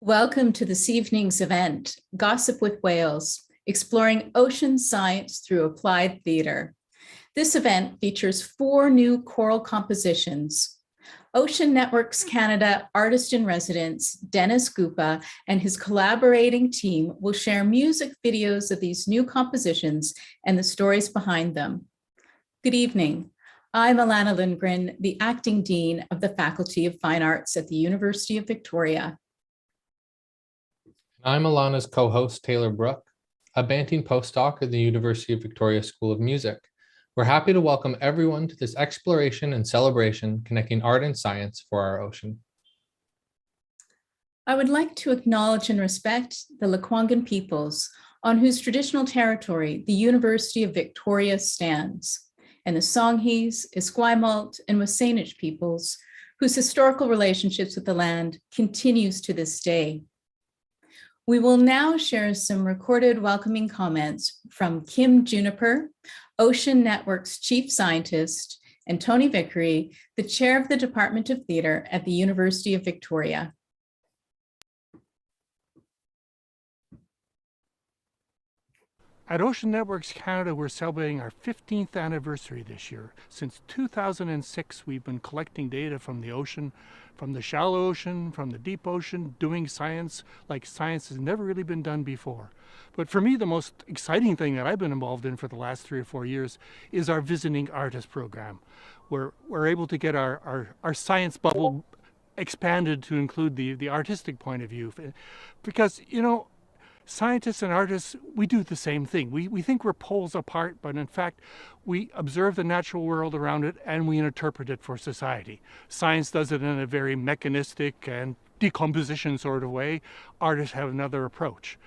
Welcome to this evening's event, Gossip with Whales, exploring ocean science through applied theater. This event features 4 new choral compositions. Ocean Networks Canada artist-in-residence Dennis Gupa and his collaborating team will share music videos of these new compositions and the stories behind them. Good evening. I'm Alana Lindgren, the Acting Dean of the Faculty of Fine Arts at the University of Victoria. I'm Alana's co-host, Taylor Brook, a Banting postdoc at the University of Victoria School of Music. We're happy to welcome everyone to this exploration and celebration connecting art and science for our ocean. I would like to acknowledge and respect the Lekwungen peoples on whose traditional territory the University of Victoria stands, and the Songhees, Esquimalt, and Wasanish peoples whose historical relationships with the land continues to this day. We will now share some recorded welcoming comments from Kim Juniper, Ocean Network's Chief Scientist, and Tony Vickery, the Chair of the Department of Theatre at the University of Victoria. At Ocean Networks Canada, we're celebrating our 15th anniversary this year. Since 2006, we've been collecting data from the ocean, from the shallow ocean, from the deep ocean, doing science like science has never really been done before. But for me, the most exciting thing that I've been involved in for the last 3 or 4 years is our visiting artist program. We're able to get our science bubble expanded to include the artistic point of view. Because, you know, scientists and artists, we do the same thing. We think we're poles apart, but in fact, we observe the natural world around it and we interpret it for society. Science does it in a very mechanistic and decomposition sort of way. Artists have another approach.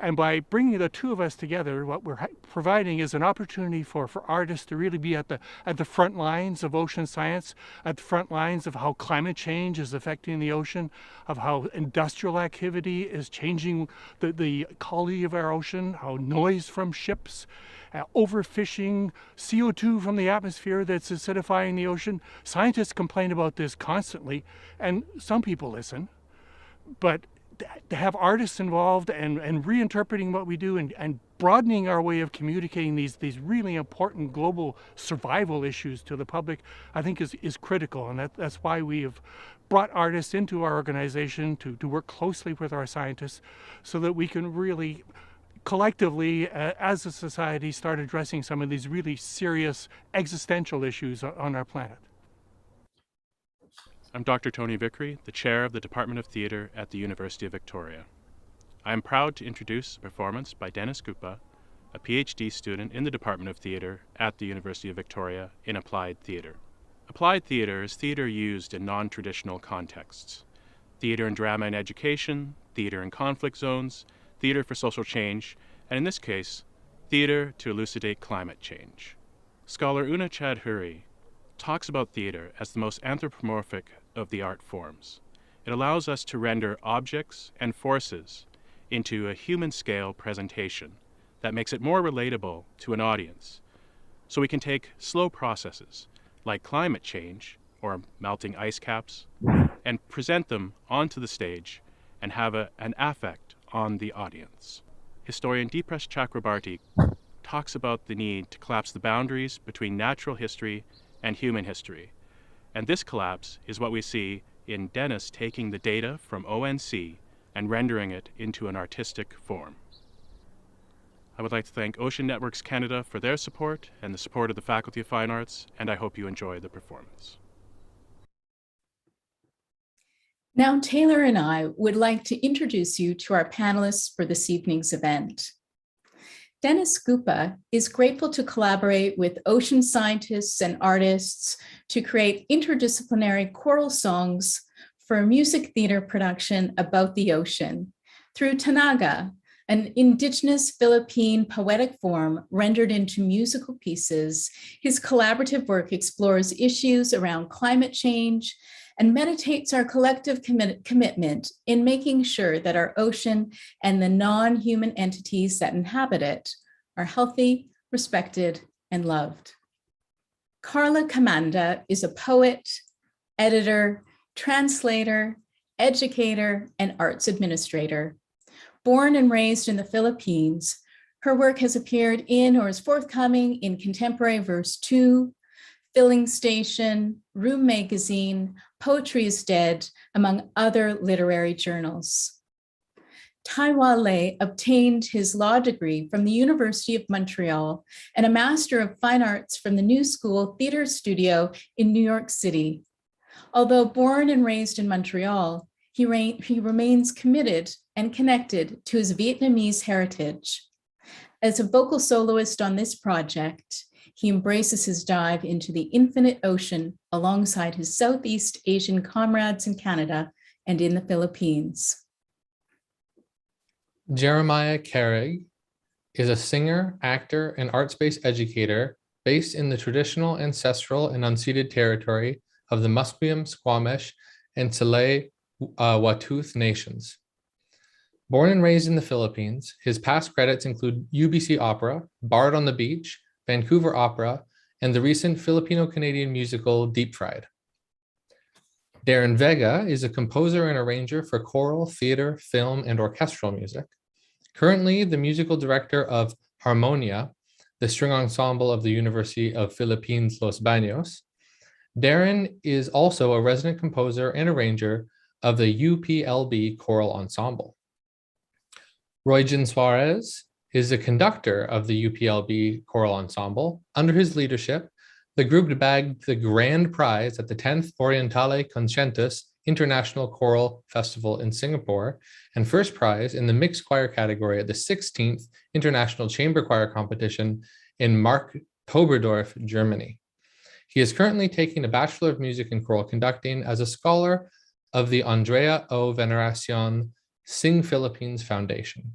And by bringing the two of us together, what we're providing is an opportunity for artists to really be at the front lines of ocean science, at the front lines of how climate change is affecting the ocean, of how industrial activity is changing the quality of our ocean, how noise from ships, overfishing, CO2 from the atmosphere that's acidifying the ocean. Scientists complain about this constantly, and some people listen, but to have artists involved and reinterpreting what we do and broadening our way of communicating these really important global survival issues to the public, I think is critical. And that's why we have brought artists into our organization to work closely with our scientists so that we can really collectively, as a society, start addressing some of these really serious existential issues on our planet. I'm Dr. Tony Vickery, the Chair of the Department of Theatre at the University of Victoria. I am proud to introduce a performance by Dennis Gupa, a PhD student in the Department of Theatre at the University of Victoria in applied theatre. Applied theatre is theatre used in non-traditional contexts. Theatre in drama and education, theatre in conflict zones, theatre for social change, and in this case, theatre to elucidate climate change. Scholar Una Chadhuri talks about theatre as the most anthropomorphic of the art forms. It allows us to render objects and forces into a human-scale presentation that makes it more relatable to an audience. So we can take slow processes like climate change or melting ice caps and present them onto the stage and have an affect on the audience. Historian Deepresh Chakrabarty talks about the need to collapse the boundaries between natural history and human history. And this collapse is what we see in Dennis taking the data from ONC and rendering it into an artistic form. I would like to thank Ocean Networks Canada for their support and the support of the Faculty of Fine Arts, and I hope you enjoy the performance. Now, Taylor and I would like to introduce you to our panelists for this evening's event. Dennis Gupa is grateful to collaborate with ocean scientists and artists to create interdisciplinary choral songs for a music theater production about the ocean through Tanaga, an indigenous Philippine poetic form rendered into musical pieces. His collaborative work explores issues around climate change and meditates our collective commitment in making sure that our ocean and the non-human entities that inhabit it are healthy, respected, and loved. Carla Camanda is a poet, editor, translator, educator, and arts administrator. Born and raised in the Philippines, her work has appeared in or is forthcoming in Contemporary Verse 2, Filling Station, Room Magazine, Poetry is Dead, among other literary journals. Taiwan Lei obtained his law degree from the University of Montreal and a Master of Fine Arts from the New School Theater Studio in New York City. Although born and raised in Montreal, he remains committed and connected to his Vietnamese heritage. As a vocal soloist on this project, he embraces his dive into the infinite ocean alongside his Southeast Asian comrades in Canada and in the Philippines. Jeremiah Kerry is a singer, actor, and arts-based educator based in the traditional, ancestral, and unceded territory of the Musqueam, Squamish, and Tsleil-Waututh nations. Born and raised in the Philippines, his past credits include UBC Opera, Bard on the Beach, Vancouver Opera, and the recent Filipino-Canadian musical Deep Fried. Darren Vega is a composer and arranger for choral, theater, film, and orchestral music. Currently, the musical director of Harmonia, the string ensemble of the University of Philippines Los Baños. Darren is also a resident composer and arranger of the UPLB Choral Ensemble. Royjan Suarez is the conductor of the UPLB Choral Ensemble. Under his leadership, the group bagged the grand prize at the 10th Orientale Conscientes International Choral Festival in Singapore and first prize in the mixed choir category at the 16th International Chamber Choir Competition in Marktoberdorf, Germany. He is currently taking a Bachelor of Music in Choral Conducting as a scholar of the Andrea O. Veneracion Sing Philippines Foundation.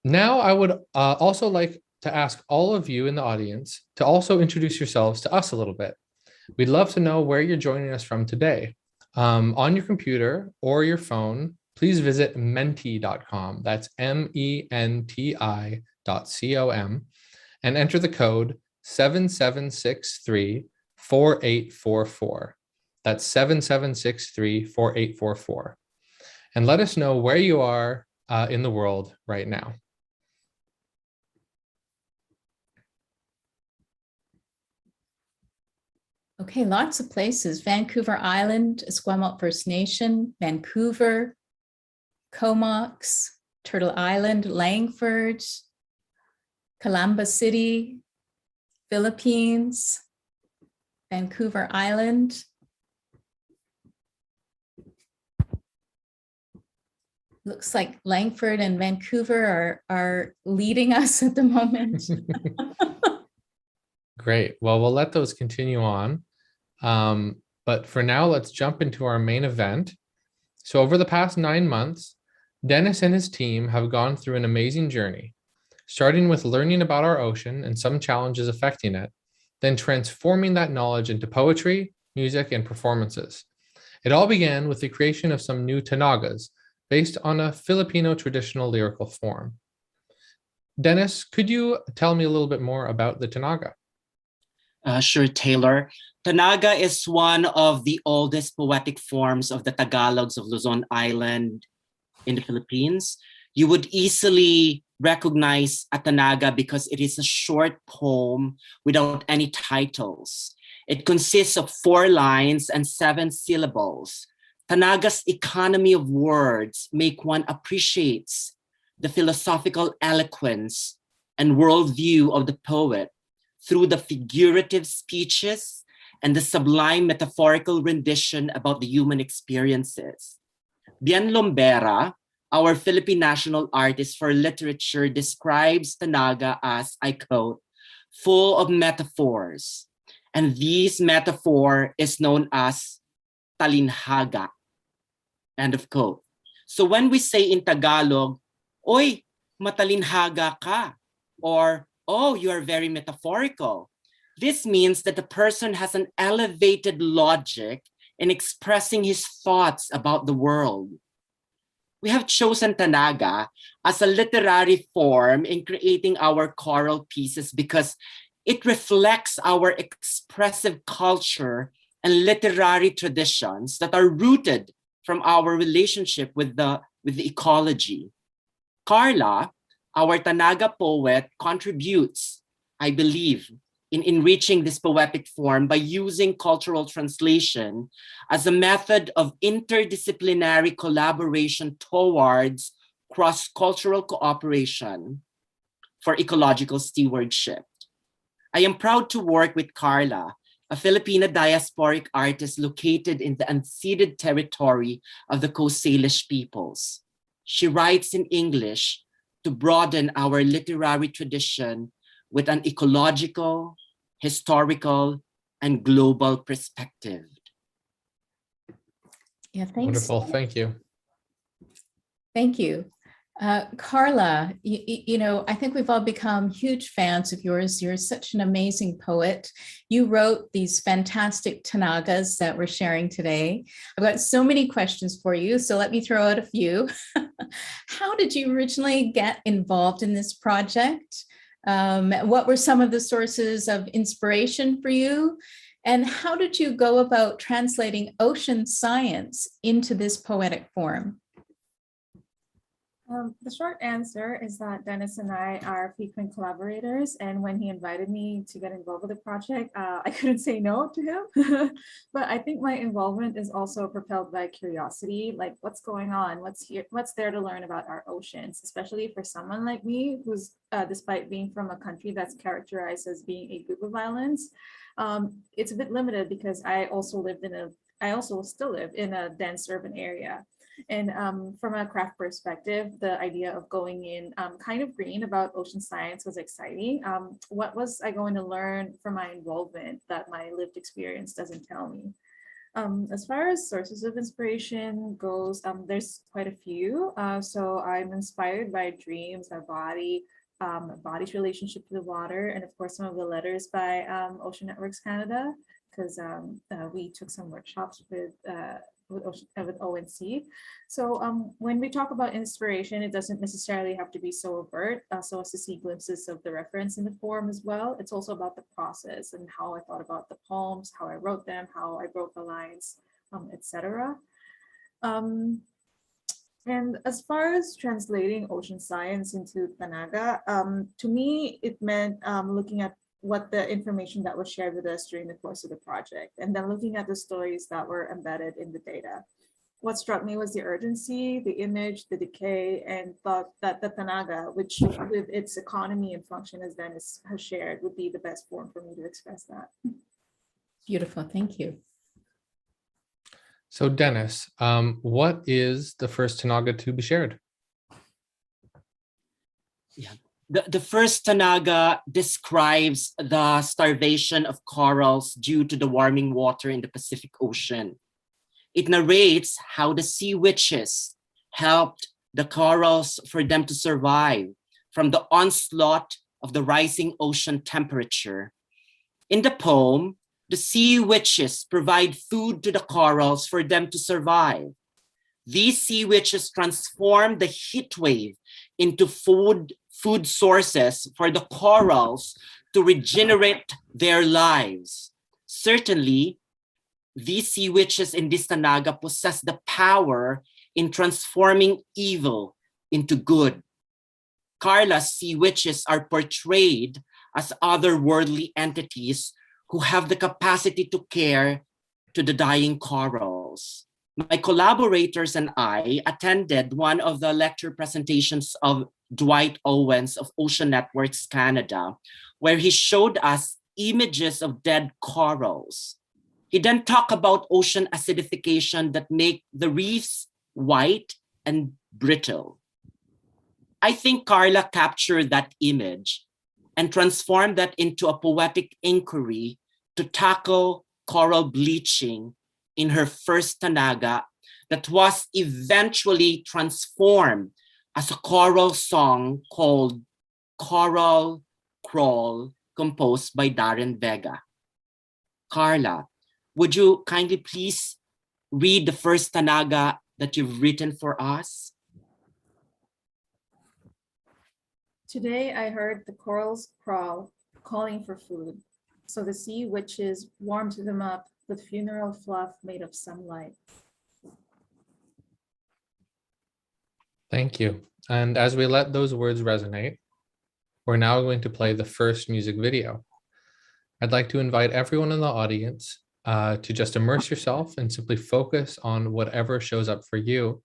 Now, I would also like to ask all of you in the audience to also introduce yourselves to us a little bit. We'd love to know where you're joining us from today. On your computer or your phone, please visit menti.com. That's MENTI.com and enter the code 7763-4844. That's 7763-4844. And let us know where you are in the world right now. Okay, lots of places. Vancouver Island, Esquimalt First Nation, Vancouver, Comox, Turtle Island, Langford, Calamba City, Philippines, Vancouver Island. Looks like Langford and Vancouver are leading us at the moment. Great. Well, we'll let those continue on. But for now, let's jump into our main event. So over the past 9 months, Dennis and his team have gone through an amazing journey, starting with learning about our ocean and some challenges affecting it, then transforming that knowledge into poetry, music, and performances. It all began with the creation of some new Tanagas based on a Filipino traditional lyrical form. Dennis, could you tell me a little bit more about the Tanaga? Sure, Taylor. Tanaga is one of the oldest poetic forms of the Tagalogs of Luzon Island in the Philippines. You would easily recognize a Tanaga because it is a short poem without any titles. It consists of 4 lines and 7 syllables. Tanaga's economy of words make one appreciates the philosophical eloquence and worldview of the poet through the figurative speeches and the sublime metaphorical rendition about the human experiences. Bien Lombera, our Philippine national artist for literature, describes Tanaga as, I quote, full of metaphors. And this metaphor is known as talinhaga, end of quote. So when we say in Tagalog, oy, matalinhaga ka, or oh, you are very metaphorical, this means that the person has an elevated logic in expressing his thoughts about the world. We have chosen Tanaga as a literary form in creating our choral pieces because it reflects our expressive culture and literary traditions that are rooted from our relationship with the ecology. Carla, our Tanaga poet, contributes, I believe, in enriching this poetic form by using cultural translation as a method of interdisciplinary collaboration towards cross-cultural cooperation for ecological stewardship. I am proud to work with Carla, a Filipino diasporic artist located in the unceded territory of the Coast Salish peoples. She writes in English to broaden our literary tradition with an ecological, historical, and global perspective. Yeah, thanks. Wonderful, thank you. Thank you. Carla, you know, I think we've all become huge fans of yours. You're such an amazing poet. You wrote these fantastic Tanagas that we're sharing today. I've got so many questions for you, so let me throw out a few. How did you originally get involved in this project? What were some of the sources of inspiration for you? And how did you go about translating ocean science into this poetic form? The short answer is that Dennis and I are frequent collaborators, and when he invited me to get involved with the project, I couldn't say no to him. But I think my involvement is also propelled by curiosity, like what's going on, what's there to learn about our oceans, especially for someone like me who's, despite being from a country that's characterized as being a group of islands, it's a bit limited because I also still live in a dense urban area. And from a craft perspective, the idea of going in kind of green about ocean science was exciting. What was I going to learn from my involvement that my lived experience doesn't tell me? As far as sources of inspiration goes, there's quite a few. So I'm inspired by dreams, my body's relationship to the water, and of course some of the letters by Ocean Networks Canada, because we took some workshops with ONC. So when we talk about inspiration, it doesn't necessarily have to be so overt, so as to see glimpses of the reference in the form as well. It's also about the process and how I thought about the poems, how I wrote them, how I wrote the lines, etc. And as far as translating ocean science into Tanaga, to me, it meant looking at what the information that was shared with us during the course of the project, and then looking at the stories that were embedded in the data. What struck me was the urgency, the image, the decay, and thought that the Tanaga, which with its economy and function as Dennis has shared, would be the best form for me to express that. Beautiful, thank you. So Dennis, what is the first Tanaga to be shared? Yeah. The first Tanaga describes the starvation of corals due to the warming water in the Pacific Ocean. It narrates how the sea witches helped the corals for them to survive from the onslaught of the rising ocean temperature. In the poem, the sea witches provide food to the corals for them to survive. These sea witches transform the heat wave into food sources for the corals to regenerate their lives. Certainly, these sea witches in this Tanaga possess the power in transforming evil into good. Carla's sea witches are portrayed as otherworldly entities who have the capacity to care to the dying corals. My collaborators and I attended one of the lecture presentations of Dwight Owens of Ocean Networks Canada, where he showed us images of dead corals. He then talked about ocean acidification that make the reefs white and brittle. I think Carla captured that image and transformed that into a poetic inquiry to tackle coral bleaching in her first Tanaga that was eventually transformed as a choral song called Choral Crawl, composed by Darren Vega. Carla, would you kindly please read the first Tanaga that you've written for us? Today I heard the corals crawl, calling for food. So the sea witches warmed them up with funeral fluff made of sunlight. Thank you. And as we let those words resonate, we're now going to play the first music video. I'd like to invite everyone in the audience to just immerse yourself and simply focus on whatever shows up for you.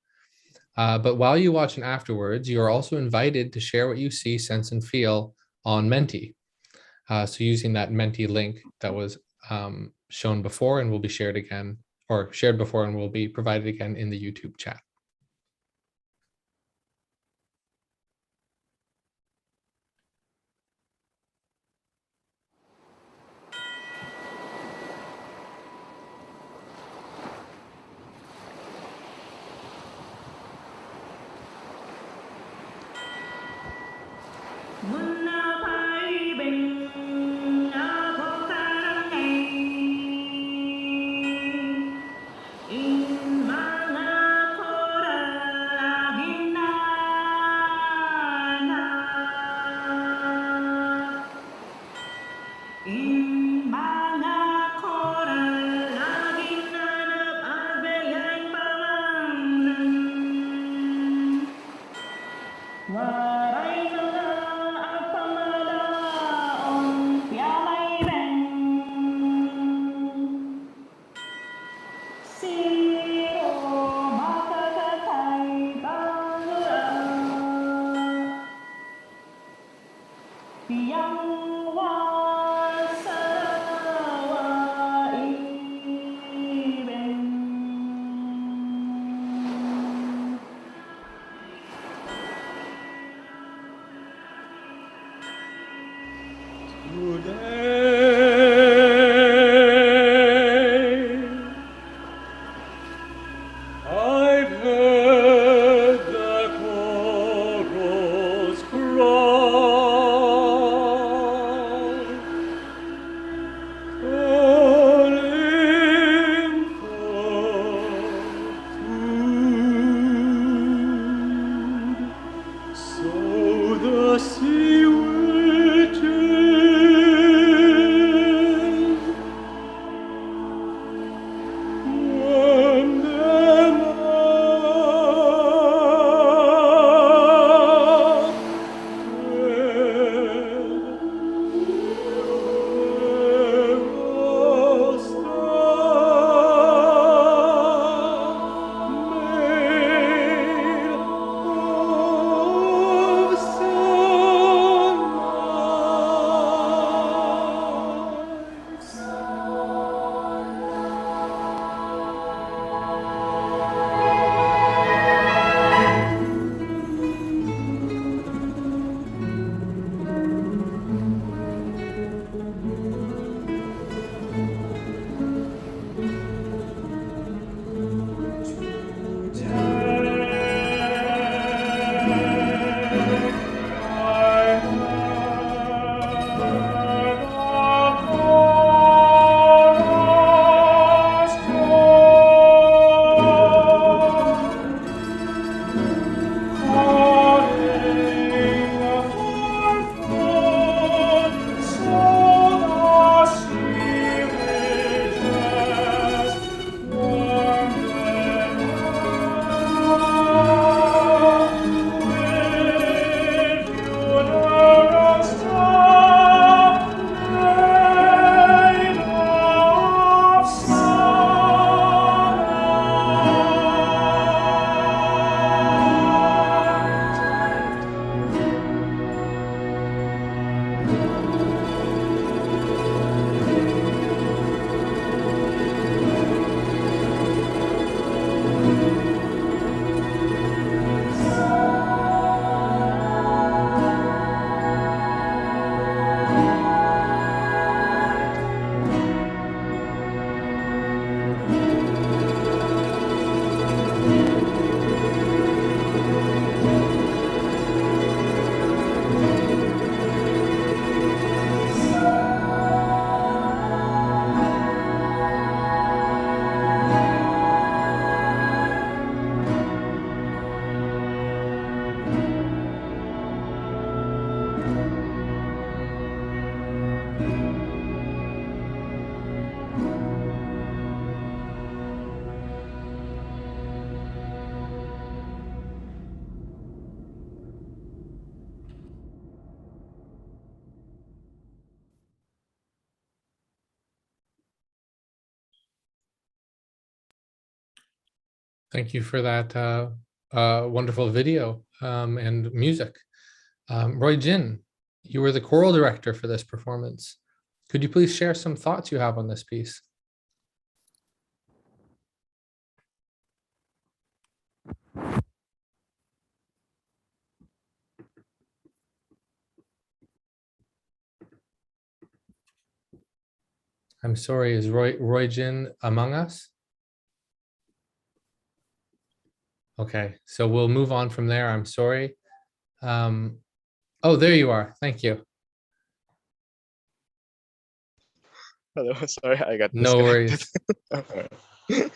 But while you watch and afterwards, you are also invited to share what you see, sense, and feel on Menti. So using that Menti link that was shown before and will be shared again, or shared before and will be provided again in the YouTube chat. Thank you for that wonderful video and music. Roy Jin, you were the choral director for this performance. Could you please share some thoughts you have on this piece? I'm sorry, is Roy Jin among us? Okay, so we'll move on from there. I'm sorry. Oh, there you are. Thank you. Hello, sorry, I got No disconnected. worries.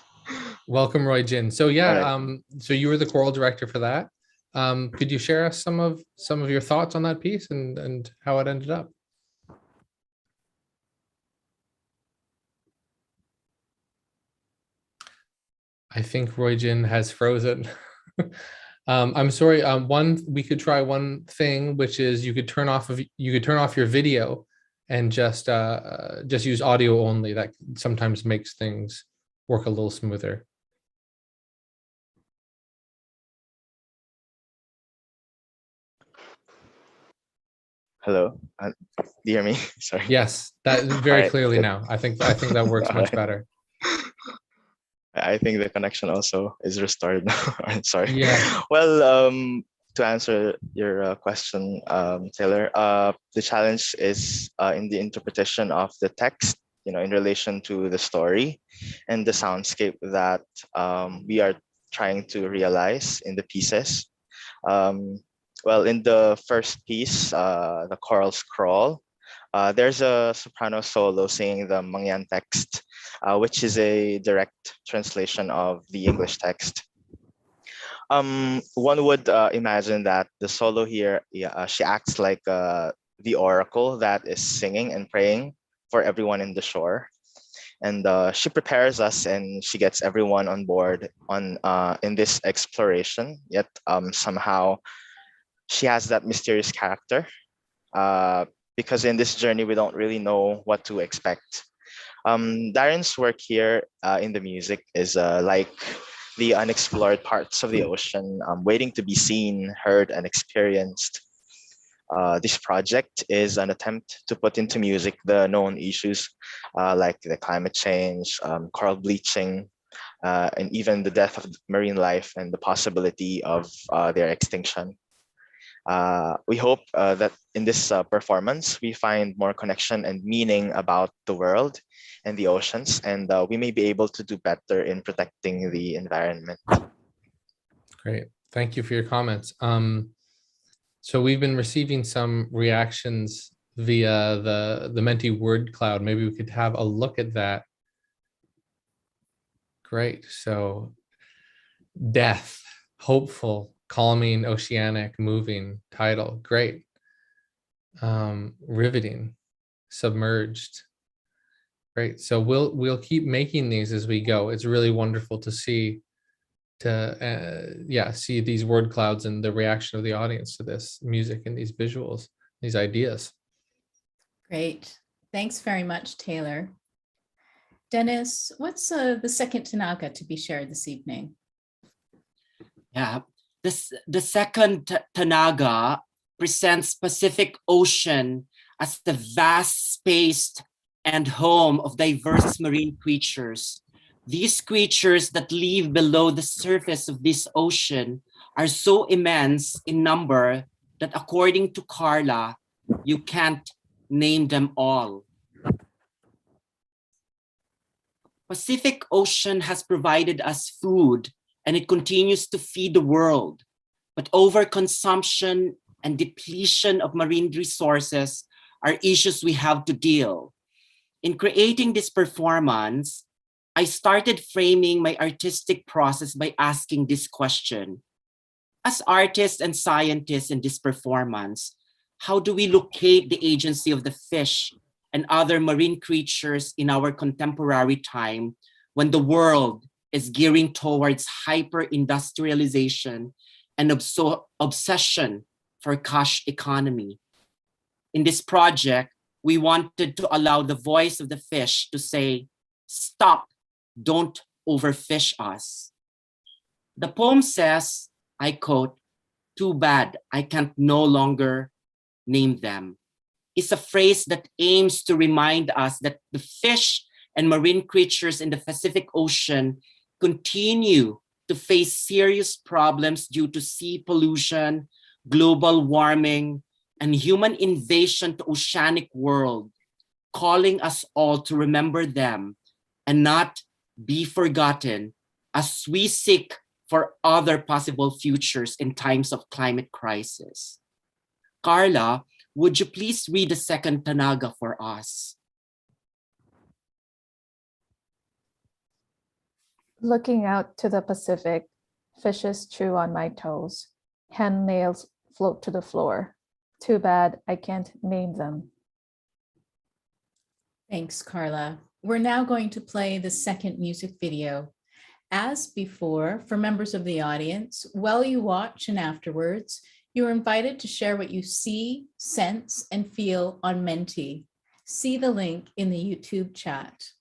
Welcome, Roy Jin. So yeah, Alright. so you were the choral director for that. Could you share us some of your thoughts on that piece and how it ended up? I think Roy Jin has frozen. I'm sorry. We could try one thing, which is you could turn off your video and just use audio only. That sometimes makes things work a little smoother. Hello, do you hear me? Sorry. Yes, that very Alright, clearly good. now. I think that works much Alright. better. I think the connection also is restored now. I'm sorry. Yeah. Well, to answer your question, Taylor, the challenge is in the interpretation of the text, in relation to the story and the soundscape that we are trying to realize in the pieces. Well, in the first piece, the choral scroll, there's a soprano solo singing the Mangyan text, which is a direct translation of the English text. One would imagine that the solo here, she acts like the oracle that is singing and praying for everyone in the shore. And she prepares us and she gets everyone on board in this exploration. Yet somehow she has that mysterious character because in this journey we don't really know what to expect. Darren's work here in the music is like the unexplored parts of the ocean, waiting to be seen, heard, and experienced. This project is an attempt to put into music the known issues like the climate change, coral bleaching, and even the death of marine life and the possibility of their extinction. We hope that in this performance, we find more connection and meaning about the world and the oceans, and we may be able to do better in protecting the environment. Great. Thank you for your comments. So we've been receiving some reactions via the Menti word cloud. Maybe we could have a look at that. Great. So death, hopeful, calming, oceanic, moving, tidal. Great. Riveting, submerged. Great. So we'll keep making these as we go. It's really wonderful to see see these word clouds and the reaction of the audience to this music and these visuals, these ideas. Great. Thanks very much, Taylor. Dennis, what's the second Tanaga to be shared this evening? Yeah, the second Tanaga presents Pacific Ocean as the vast space and home of diverse marine creatures. These creatures that live below the surface of this ocean are so immense in number that according to Carla, you can't name them all. Pacific Ocean has provided us food and it continues to feed the world. But overconsumption and depletion of marine resources are issues we have to deal. In creating this performance, I started framing my artistic process by asking this question. As artists and scientists in this performance, how do we locate the agency of the fish and other marine creatures in our contemporary time when the world is gearing towards hyper-industrialization and obsession for cash economy? In this project, we wanted to allow the voice of the fish to say, stop, don't overfish us. The poem says, I quote, "Too bad I can't no longer name them," is a phrase that aims to remind us that the fish and marine creatures in the Pacific Ocean continue to face serious problems due to sea pollution, global warming, and human invasion to oceanic world, calling us all to remember them and not be forgotten as we seek for other possible futures in times of climate crisis. Carla, would you please read the second Tanaga for us? Looking out to the Pacific, fishes chew on my toes. Hand nails float to the floor. Too bad I can't name them. Thanks, Carla. We're now going to play the second music video. As before, for members of the audience, while you watch and afterwards, you're invited to share what you see, sense, and feel on Menti. See the link in the YouTube chat.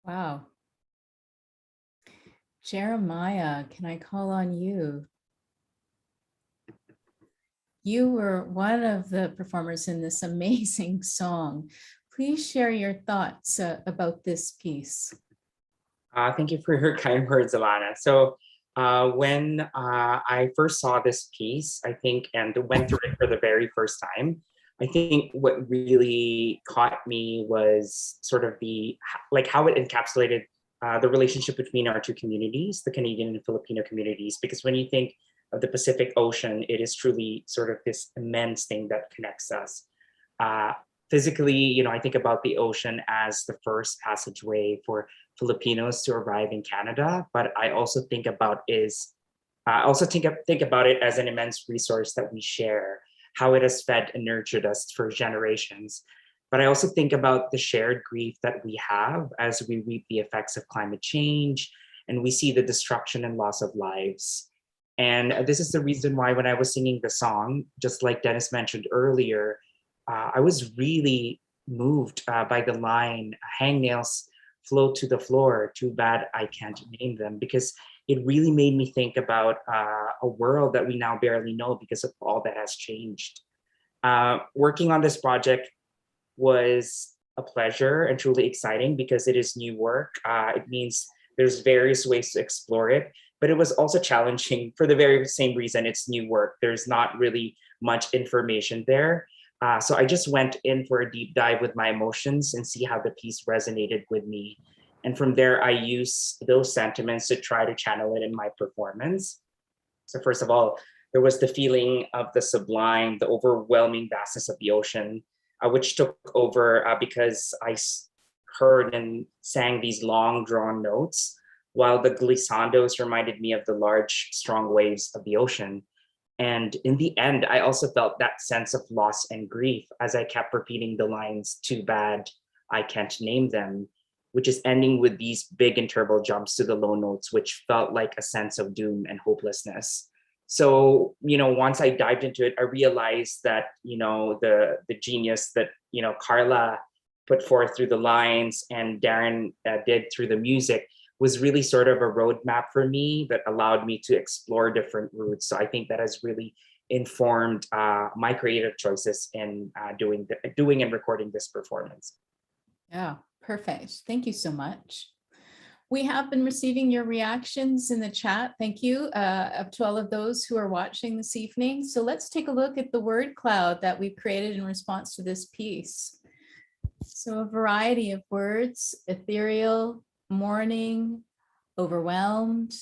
Wow. Jeremiah, can I call on you? You were one of the performers in this amazing song. Please share your thoughts about this piece. Thank you for your kind words, Alana. So when I first saw this piece, I think, and went through it for the very first time, I think what really caught me was sort of how it encapsulated the relationship between our two communities, the Canadian and Filipino communities. Because when you think of the Pacific Ocean, it is truly sort of this immense thing that connects us. Physically, I think about the ocean as the first passageway for Filipinos to arrive in Canada, but I also think about it as an immense resource that we share, how it has fed and nurtured us for generations. But I also think about the shared grief that we have as we reap the effects of climate change and we see the destruction and loss of lives. And this is the reason why when I was singing the song, just like Dennis mentioned earlier, I was really moved by the line, hangnails float to the floor, too bad I can't name them, because it really made me think about a world that we now barely know because of all that has changed. Working on this project was a pleasure and truly exciting because it is new work. It means there's various ways to explore it, but it was also challenging for the very same reason. It's new work. There's not really much information there. So I just went in for a deep dive with my emotions and see how the piece resonated with me. And from there, I use those sentiments to try to channel it in my performance. So first of all, there was the feeling of the sublime, the overwhelming vastness of the ocean, which took over because I heard and sang these long drawn notes, while the glissandos reminded me of the large, strong waves of the ocean. And in the end, I also felt that sense of loss and grief as I kept repeating the lines, too bad I can't name them, which is ending with these big interval jumps to the low notes, which felt like a sense of doom and hopelessness. So, once I dived into it, I realized that, the genius that, Carla put forth through the lines and Darren did through the music was really sort of a roadmap for me that allowed me to explore different routes. So I think that has really informed my creative choices in doing and recording this performance. Yeah, perfect. Thank you so much. We have been receiving your reactions in the chat. Thank you to all of those who are watching this evening. So let's take a look at the word cloud that we've created in response to this piece. So a variety of words: ethereal, mourning, overwhelmed,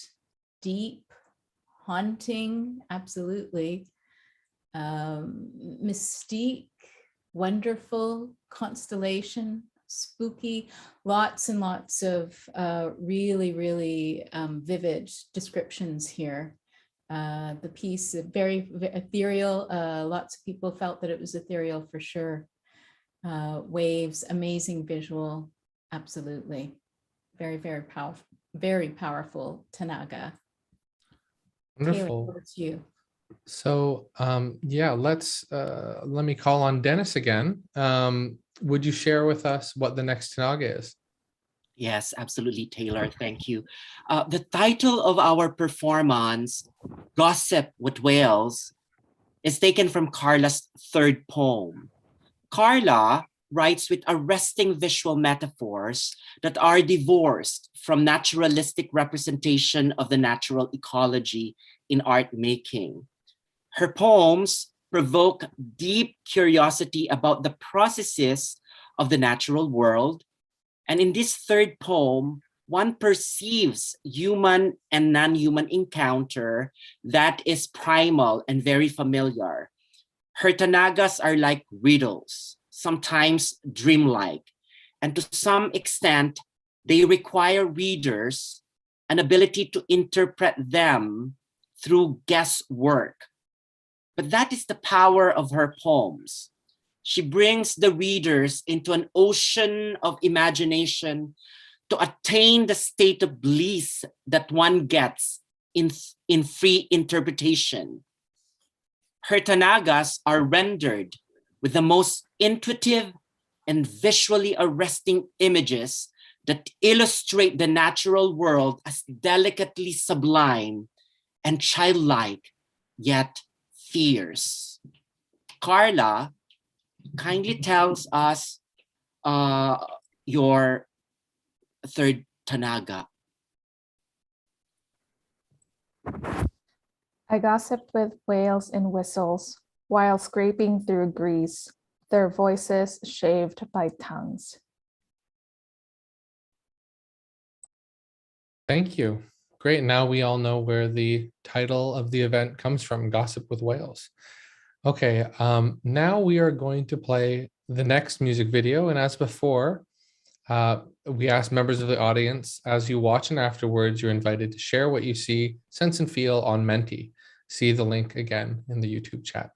deep, haunting, absolutely, mystique, wonderful, constellation, spooky, lots and lots of really, really vivid descriptions here. The piece is very ethereal. Lots of people felt that it was ethereal for sure. Waves, amazing visual, absolutely. Very, very powerful Tanaga. Wonderful. Taylor, over to you. So let me call on Dennis again. Would you share with us what the next Tanaga is? Yes, absolutely, Taylor. Thank you. The title of our performance, Gossip with Whales, is taken from Carla's third poem. Carla writes with arresting visual metaphors that are divorced from naturalistic representation of the natural ecology in art making. Her poems provoke deep curiosity about the processes of the natural world. And in this third poem, one perceives human and non-human encounter that is primal and very familiar. Her Tanagas are like riddles, sometimes dreamlike, and to some extent, they require readers an ability to interpret them through guesswork. But that is the power of her poems. She brings the readers into an ocean of imagination to attain the state of bliss that one gets in free interpretation. Her Tanagas are rendered with the most intuitive and visually arresting images that illustrate the natural world as delicately sublime and childlike, yet fierce. Carla kindly tells us your third Tanaga. I gossiped with whales and whistles while scraping through grease, their voices shaved by tongues. Thank you. Great. Now we all know where the title of the event comes from, Gossip with Whales. Okay, now we are going to play the next music video. And as before, we ask members of the audience, as you watch and afterwards, you're invited to share what you see, sense, and feel on Menti. See the link again in the YouTube chat.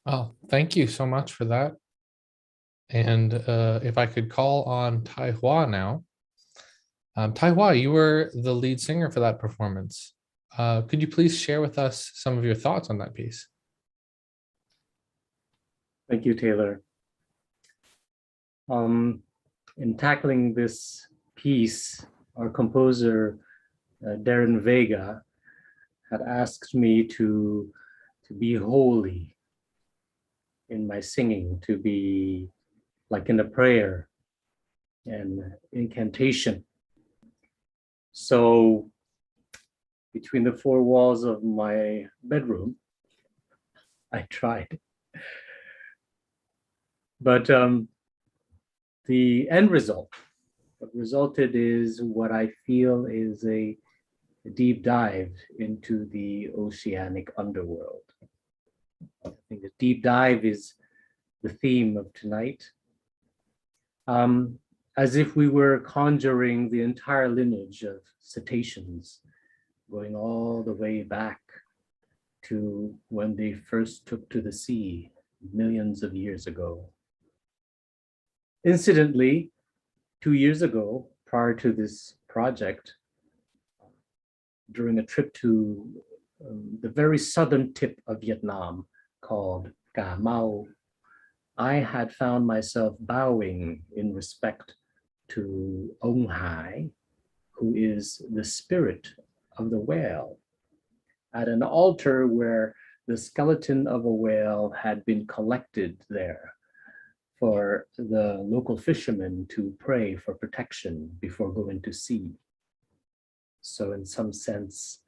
Oh, thank you so much for that. And if I could call on Tai Hua now. Tai Hua, you were the lead singer for that performance. Could you please share with us some of your thoughts on that piece? Thank you, Taylor. In tackling this piece, our composer, Darren Vega, had asked me to be holy in my singing, to be like in a prayer and incantation. So between the four walls of my bedroom, I tried. But the end result, what resulted is what I feel is a deep dive into the oceanic underworld. I think the deep dive is the theme of tonight. As if we were conjuring the entire lineage of cetaceans, going all the way back to when they first took to the sea millions of years ago. Incidentally, 2 years ago, prior to this project, during a trip to the very southern tip of Vietnam called Cà Mau, I had found myself bowing in respect to Ông Hải, who is the spirit of the whale, at an altar where the skeleton of a whale had been collected there for the local fishermen to pray for protection before going to sea. So in some sense,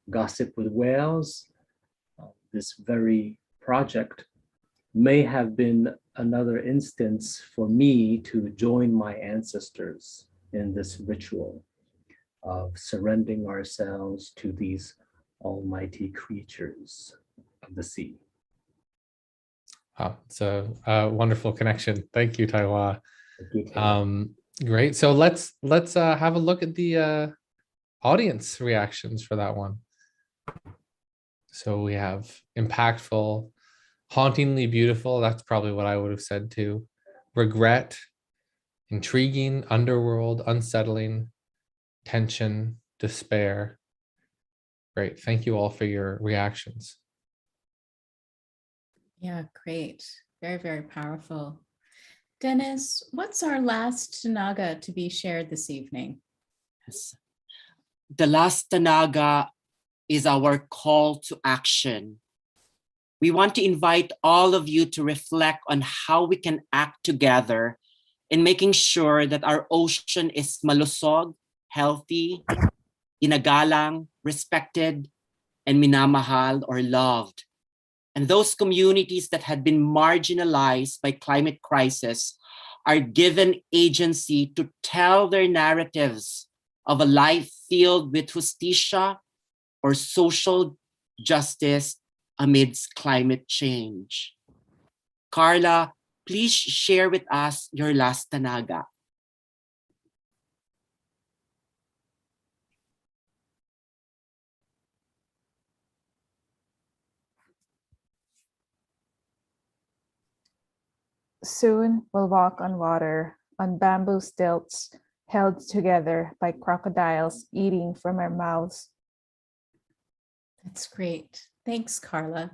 Gossip with Whales, this very project, may have been another instance for me to join my ancestors in this ritual of surrendering ourselves to these almighty creatures of the sea. Wow, it's a wonderful connection. Thank you, Tai Hua. Great. So let's have a look at the audience reactions for that one. So we have impactful, hauntingly beautiful. That's probably what I would have said too. Regret, intriguing, underworld, unsettling, tension, despair. Great. Thank you all for your reactions. Yeah, great. Very, very powerful. Dennis, what's our last Tanaga to be shared this evening? Yes. The last Tanaga is our call to action. We want to invite all of you to reflect on how we can act together in making sure that our ocean is malusog, healthy, inagalang, respected, and minamahal or loved. And those communities that had been marginalized by climate crisis are given agency to tell their narratives of a life filled with justicia or social justice amidst climate change. Carla, please share with us your last Tanaga. Soon we'll walk on water, on bamboo stilts, held together by crocodiles eating from our mouths. That's great. Thanks, Carla.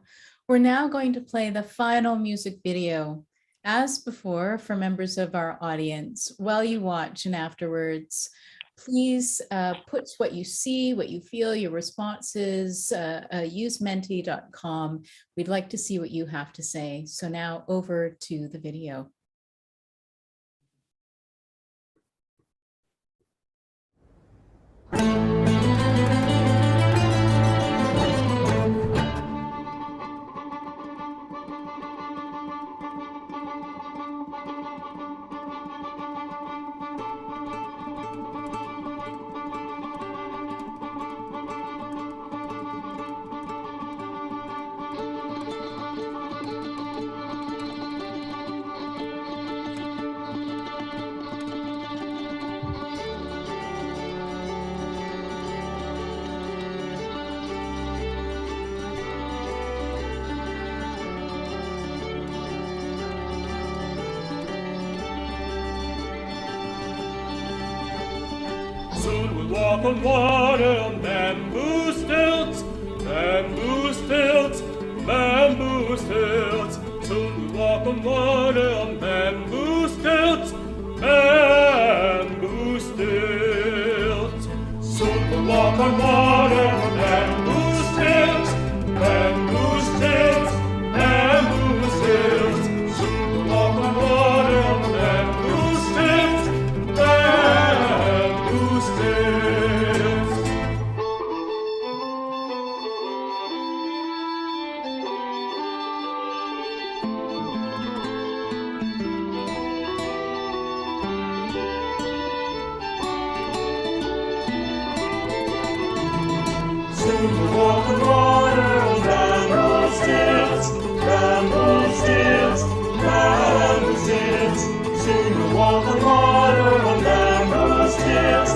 We're now going to play the final music video. As before, for members of our audience, while you watch and afterwards, please put what you see, what you feel, your responses, use menti.com. We'd like to see what you have to say. So now over to the video. Soon we'll walk on water on bamboo stilts, bamboo stilts, bamboo stilts. Soon we'll walk on water on bamboo stilts, bamboo stilts. Soon we'll walk on water on bamboo stilts, bamboo stilts, bamboo stilts. Soon we'll walk on water on bamboo stilts, bamboo stilts. Soon we'll walk on water on bamboo stilts, bamboo stilts, bamboo stilts. Soon we'll walk on water on bamboo stilts,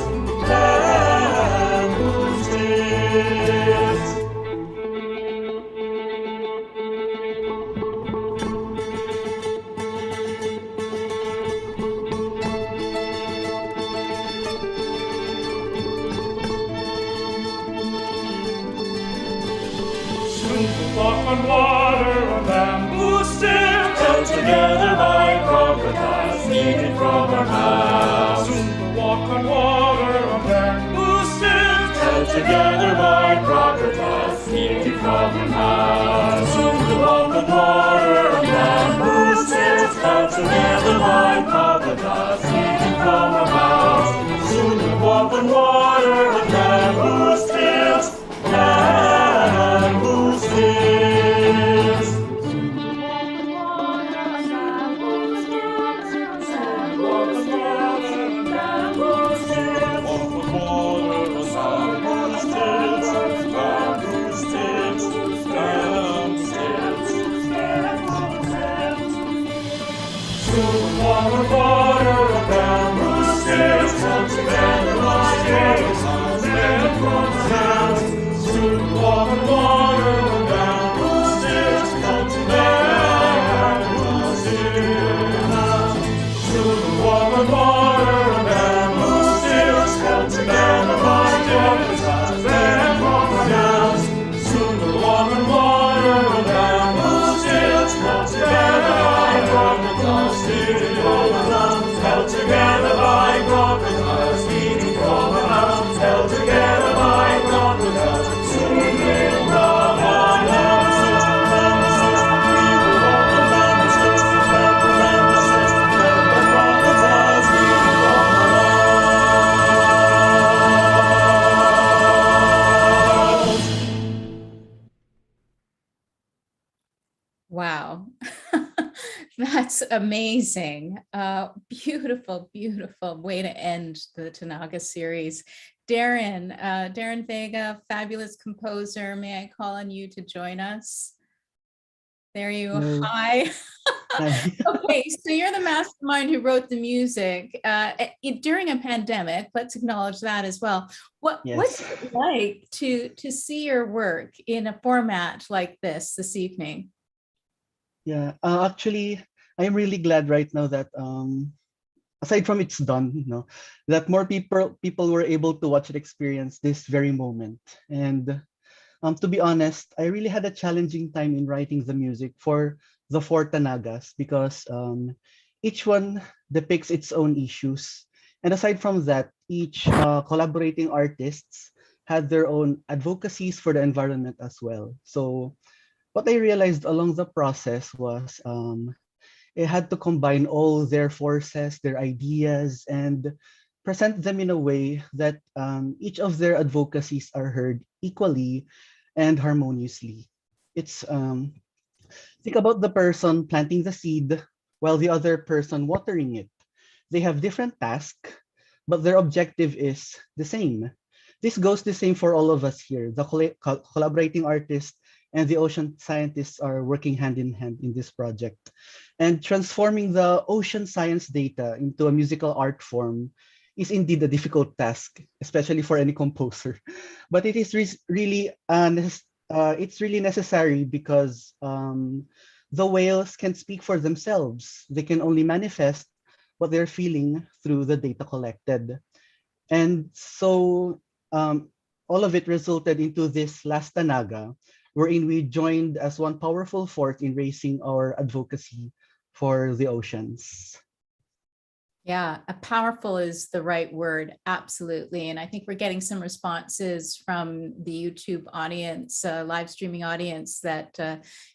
bamboo stilts. Walk on water on bamboo stilts, held together by crocodiles, needed from our house. Soon we'll walk on water on bamboo stilts, held together by crocodiles, needed from our house. Soon we'll walk on water on bamboo stilts, held together by crocodiles, needed from our house. Soon we'll walk on water on bamboo stilts, bamboo stilts. Walk on water on bamboo stilts, held together by crocodiles, needed from our house. Soon we'll walk on water on bamboo stilts, held together by crocodiles. Soon we'll walk on water on bamboo stilts, held together by crocodiles, needed from our house. Soon we'll walk on water on bamboo stilts, held together by crocodiles, needed from our house. Held together by crocodiles, needed from our house. Held together by crocodiles, soon we'll walk on bamboo stilts, bamboo stilts. We will walk on bamboo stilts, bamboo stilts, held by crocodiles, needed from our house. Wow. That's amazing. Beautiful, beautiful way to end the Tanaga series. Darren Vega, fabulous composer. May I call on you to join us? There you are. Hello. Hi. Hi. Okay, so you're the mastermind who wrote the music during a pandemic. Let's acknowledge that as well. What's Yes. it like to see your work in a format like this evening? Yeah, actually, I'm really glad right now that aside from it's done, that more people were able to watch and experience this very moment. And to be honest, I really had a challenging time in writing the music for the four Tanagas because each one depicts its own issues. And aside from that, each collaborating artists had their own advocacies for the environment as well. So what I realized along the process was it had to combine all their forces, their ideas, and present them in a way that each of their advocacies are heard equally and harmoniously. It's think about the person planting the seed while the other person watering it. They have different tasks, but their objective is the same. This goes the same for all of us here. The collaborating artists and the ocean scientists are working hand in hand in this project. And transforming the ocean science data into a musical art form is indeed a difficult task, especially for any composer. But it is really necessary because the whales can speak for themselves. They can only manifest what they're feeling through the data collected. And so all of it resulted into this last Tanaga, wherein we joined as one powerful force in raising our advocacy for the oceans. Yeah, a powerful is the right word, absolutely. And I think we're getting some responses from the YouTube audience, live streaming audience, that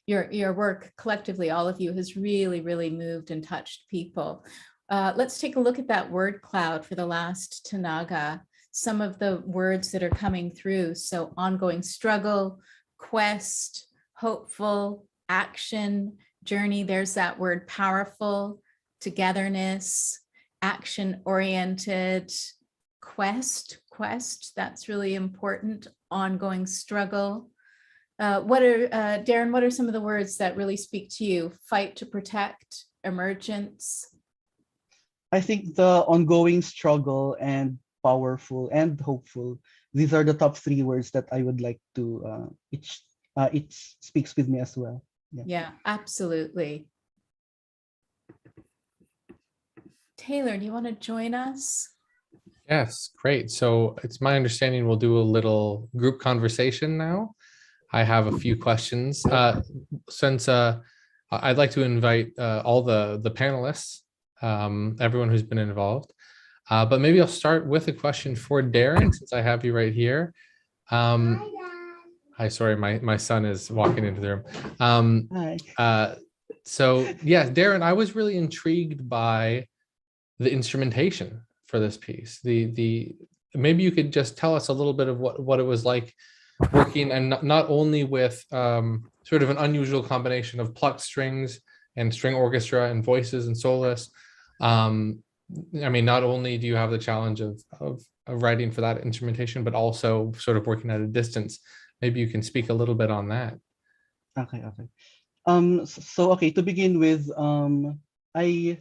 your work collectively, all of you, has really, really moved and touched people. Let's take a look at that word cloud for the last Tanaga, some of the words that are coming through. So ongoing struggle, quest, hopeful, action, journey, there's that word powerful, togetherness, action-oriented, quest, that's really important, ongoing struggle. Darren, what are some of the words that really speak to you? Fight to protect, emergence. I think the ongoing struggle and powerful and hopeful, these are the top three words that I would like to, it speaks with me as well. Yeah, absolutely. Taylor, do you want to join us? Yes, great. So it's my understanding we'll do a little group conversation now. I have a few questions. Since I'd like to invite all the panelists, everyone who's been involved. But maybe I'll start with a question for Darren, since I have you right here. Hi, sorry, my son is walking into the room. Hi. So yeah, Darren, I was really intrigued by the instrumentation for this piece. Maybe you could just tell us a little bit of what it was like working, and not only with sort of an unusual combination of plucked strings and string orchestra and voices and soloists. I mean, not only do you have the challenge of writing for that instrumentation, but also sort of working at a distance. Maybe you can speak a little bit on that. Okay. Okay, to begin with, I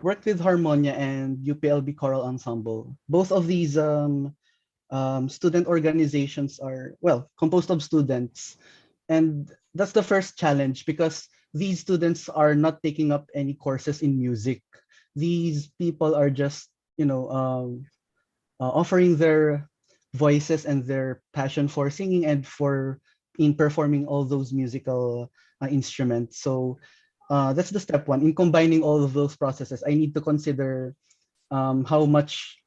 worked with Harmonia and UPLB Choral Ensemble. Both of these student organizations are, well, composed of students. And that's the first challenge, because these students are not taking up any courses in music. These people are just, offering their voices and their passion for singing and in performing all those musical instruments. So that's the step one. In combining all of those processes, I need to consider how much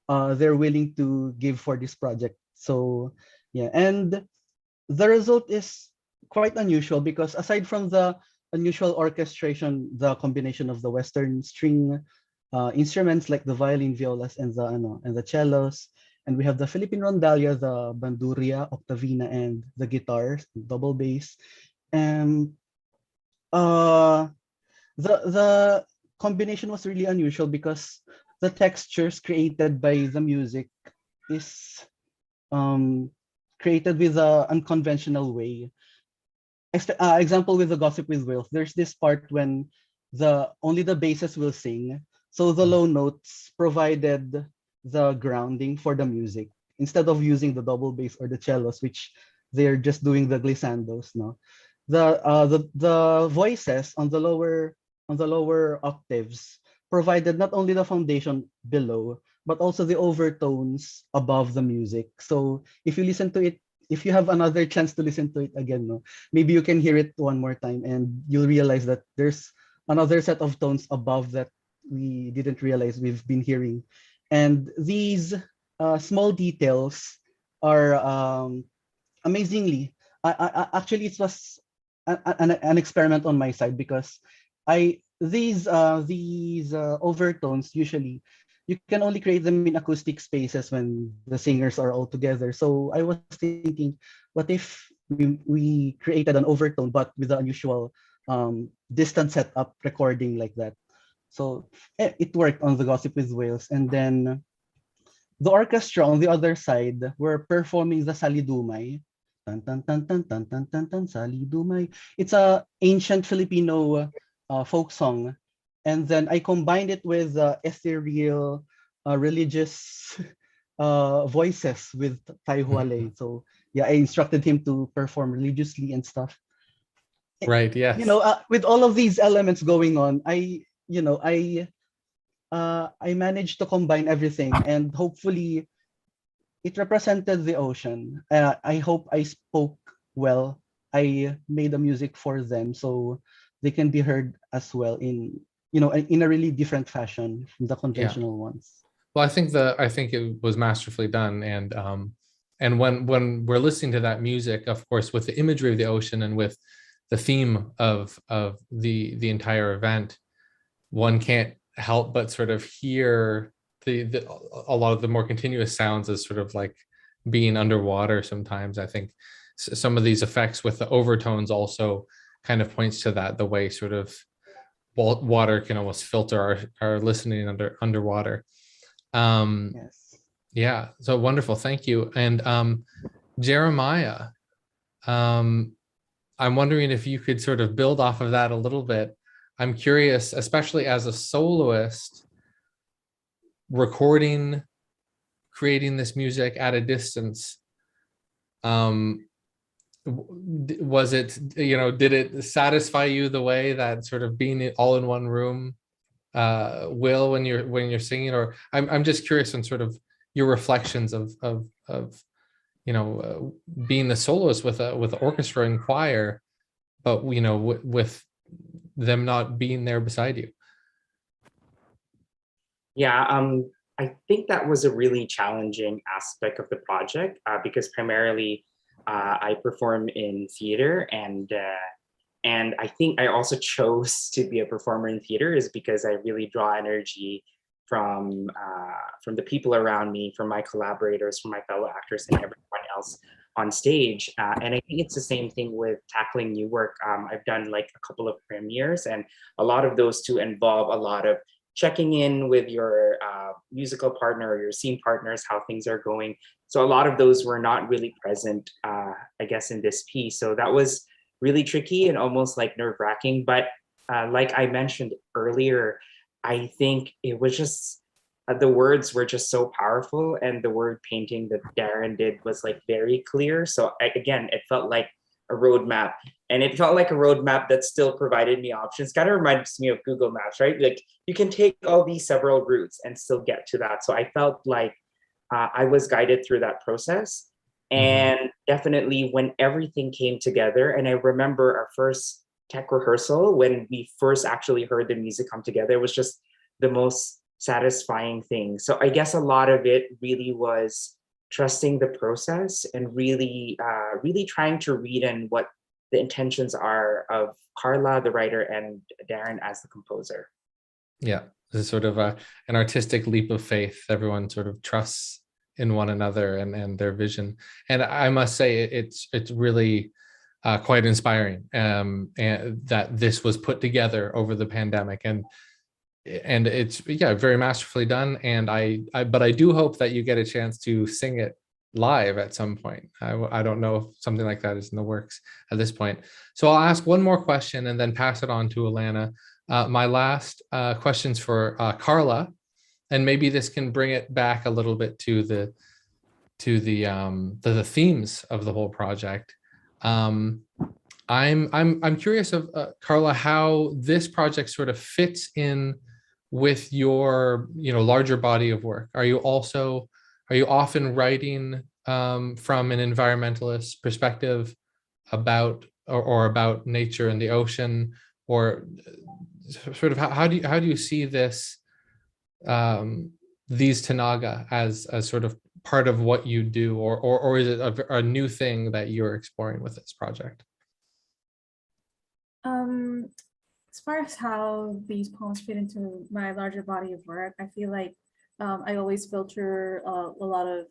they're willing to give for this project. So yeah, and the result is quite unusual, because aside from the unusual orchestration, the combination of the Western string instruments like the violin, violas, and the cellos, and we have the Philippine rondalia, the bandurria, octavina, and the guitar, double bass. And the combination was really unusual, because the textures created by the music is created with an unconventional way. Example with the Gossip with Whales, there's this part when only the basses will sing, so the low notes provided the grounding for the music instead of using the double bass or the cellos, which they're just doing the glissandos. No, the voices on the lower octaves provided not only the foundation below, but also the overtones above the music. So if you listen to it, if you have another chance to listen to it again, maybe you can hear it one more time and you'll realize that there's another set of tones above that we didn't realize we've been hearing. And these small details are amazingly, actually it was an experiment on my side, because these overtones, usually you can only create them in acoustic spaces when the singers are all together. So I was thinking, what if we created an overtone but with the unusual distant setup recording like that? So it worked on the Gossip with Whales. And then the orchestra on the other side were performing the Salidumay. Tan tan tan tan tan tan tan tan Salidumay. It's a ancient Filipino folk song. And then I combined it with ethereal religious voices with Tai Huale. So yeah, I instructed him to perform religiously and stuff. Right, yes. With all of these elements going on, I I managed to combine everything, and hopefully it represented the ocean. I hope I spoke well. I made the music for them so they can be heard as well in, in a really different fashion from the Yeah. conventional ones. Well, I think it was masterfully done, and when we're listening to that music, of course, with the imagery of the ocean and with the theme of the entire event, one can't help but sort of hear a lot of the more continuous sounds as sort of like being underwater. Sometimes I think some of these effects with the overtones also kind of points to that, the way sort of water can almost filter our listening underwater. Yes. Yeah, so wonderful. Thank you. And Jeremiah, I'm wondering if you could sort of build off of that a little bit. I'm curious, especially as a soloist, recording, creating this music at a distance. Was it, did it satisfy you the way that sort of being all in one room will when you're singing? Or I'm just curious on sort of your reflections of being the soloist with the orchestra and choir, but with them not being there beside you. Yeah, I think that was a really challenging aspect of the project because primarily I perform in theater, and I think I also chose to be a performer in theater is because I really draw energy from the people around me, from my collaborators, from my fellow actors, and everyone else on stage. And I think it's the same thing with tackling new work. I've done like a couple of premieres, and a lot of those too involve a lot of checking in with your musical partner or your scene partners, how things are going. So a lot of those were not really present, I guess, in this piece. So that was really tricky and almost like nerve-wracking. But like I mentioned earlier, I think it was just, the words were just so powerful, and the word painting that Darren did was like very clear. So again, it felt like a roadmap, and it felt like a roadmap that still provided me options. Kind of reminds me of Google Maps, right? Like you can take all these several routes and still get to that. So I felt like I was guided through that process. And definitely when everything came together, and I remember our first tech rehearsal, when we first actually heard the music come together, it was just the most satisfying thing. So I guess a lot of it really was trusting the process and really trying to read in what the intentions are of Carla, the writer, and Darren as the composer. Yeah, this is sort of an artistic leap of faith. Everyone sort of trusts in one another and their vision. And I must say, it's really quite inspiring, and that this was put together over the pandemic, and it's very masterfully done. And but I do hope that you get a chance to sing it live at some point. I don't know if something like that is in the works at this point. So I'll ask one more question and then pass it on to Alana. My last questions for Carla, and maybe this can bring it back a little bit to the themes of the whole project. I'm curious of Carla, how this project sort of fits in with your larger body of work. Are you often writing from an environmentalist perspective about or about nature and the ocean, or sort of how do you see this these Tanaga as sort of part of what you do, or is it a new thing that you're exploring with this project? As far as how these poems fit into my larger body of work, I feel like I always filter a lot of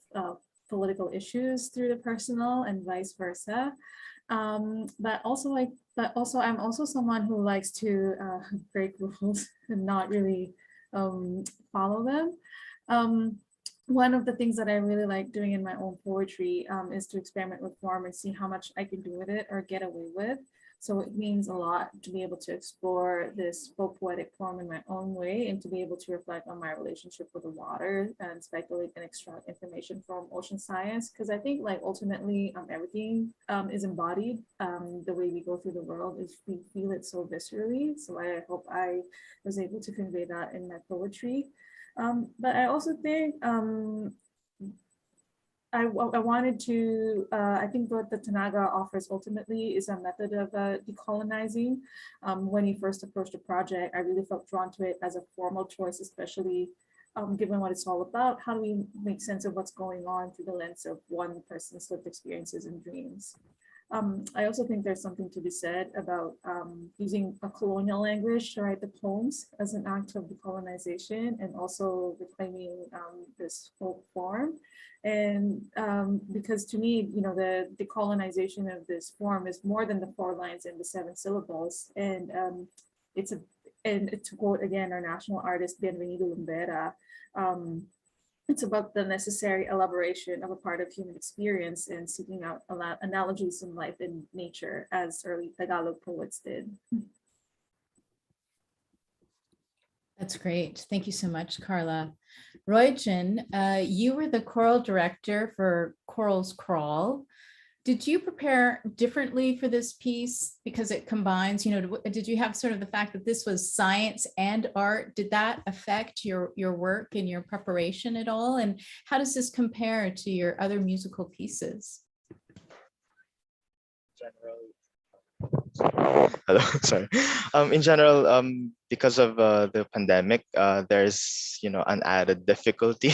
political issues through the personal and vice versa. But also I'm also someone who likes to break rules and not really follow them. One of the things that I really like doing in my own poetry is to experiment with form and see how much I can do with it or get away with. So it means a lot to be able to explore this folk poetic form in my own way and to be able to reflect on my relationship with the water and speculate and extract information from ocean science. Because I think like ultimately everything is embodied. The way we go through the world is we feel it so viscerally. So I hope I was able to convey that in my poetry. But I also think I wanted to, I think what the Tanaga offers ultimately is a method of decolonizing. When he first approached the project, I really felt drawn to it as a formal choice, especially given what it's all about. How do we make sense of what's going on through the lens of one person's lived experiences and dreams? I also think there's something to be said about using a colonial language to write the poems as an act of decolonization and also reclaiming this folk form. And because to me, you know, the decolonization of this form is more than the 4 lines and the 7 syllables. And and to quote again our national artist, Bienvenido Lumbera, it's about the necessary elaboration of a part of human experience and seeking out analogies in life and nature as early Tagalog poets did. That's great. Thank you so much, Carla. Royjin, you were the choral director for Choral's Crawl. Did you prepare differently for this piece because it combines, you know, did you have sort of the fact that this was science and art? Did that affect your work and your preparation at all? And how does this compare to your other musical pieces? Hello, sorry. In general, because of the pandemic, there's an added difficulty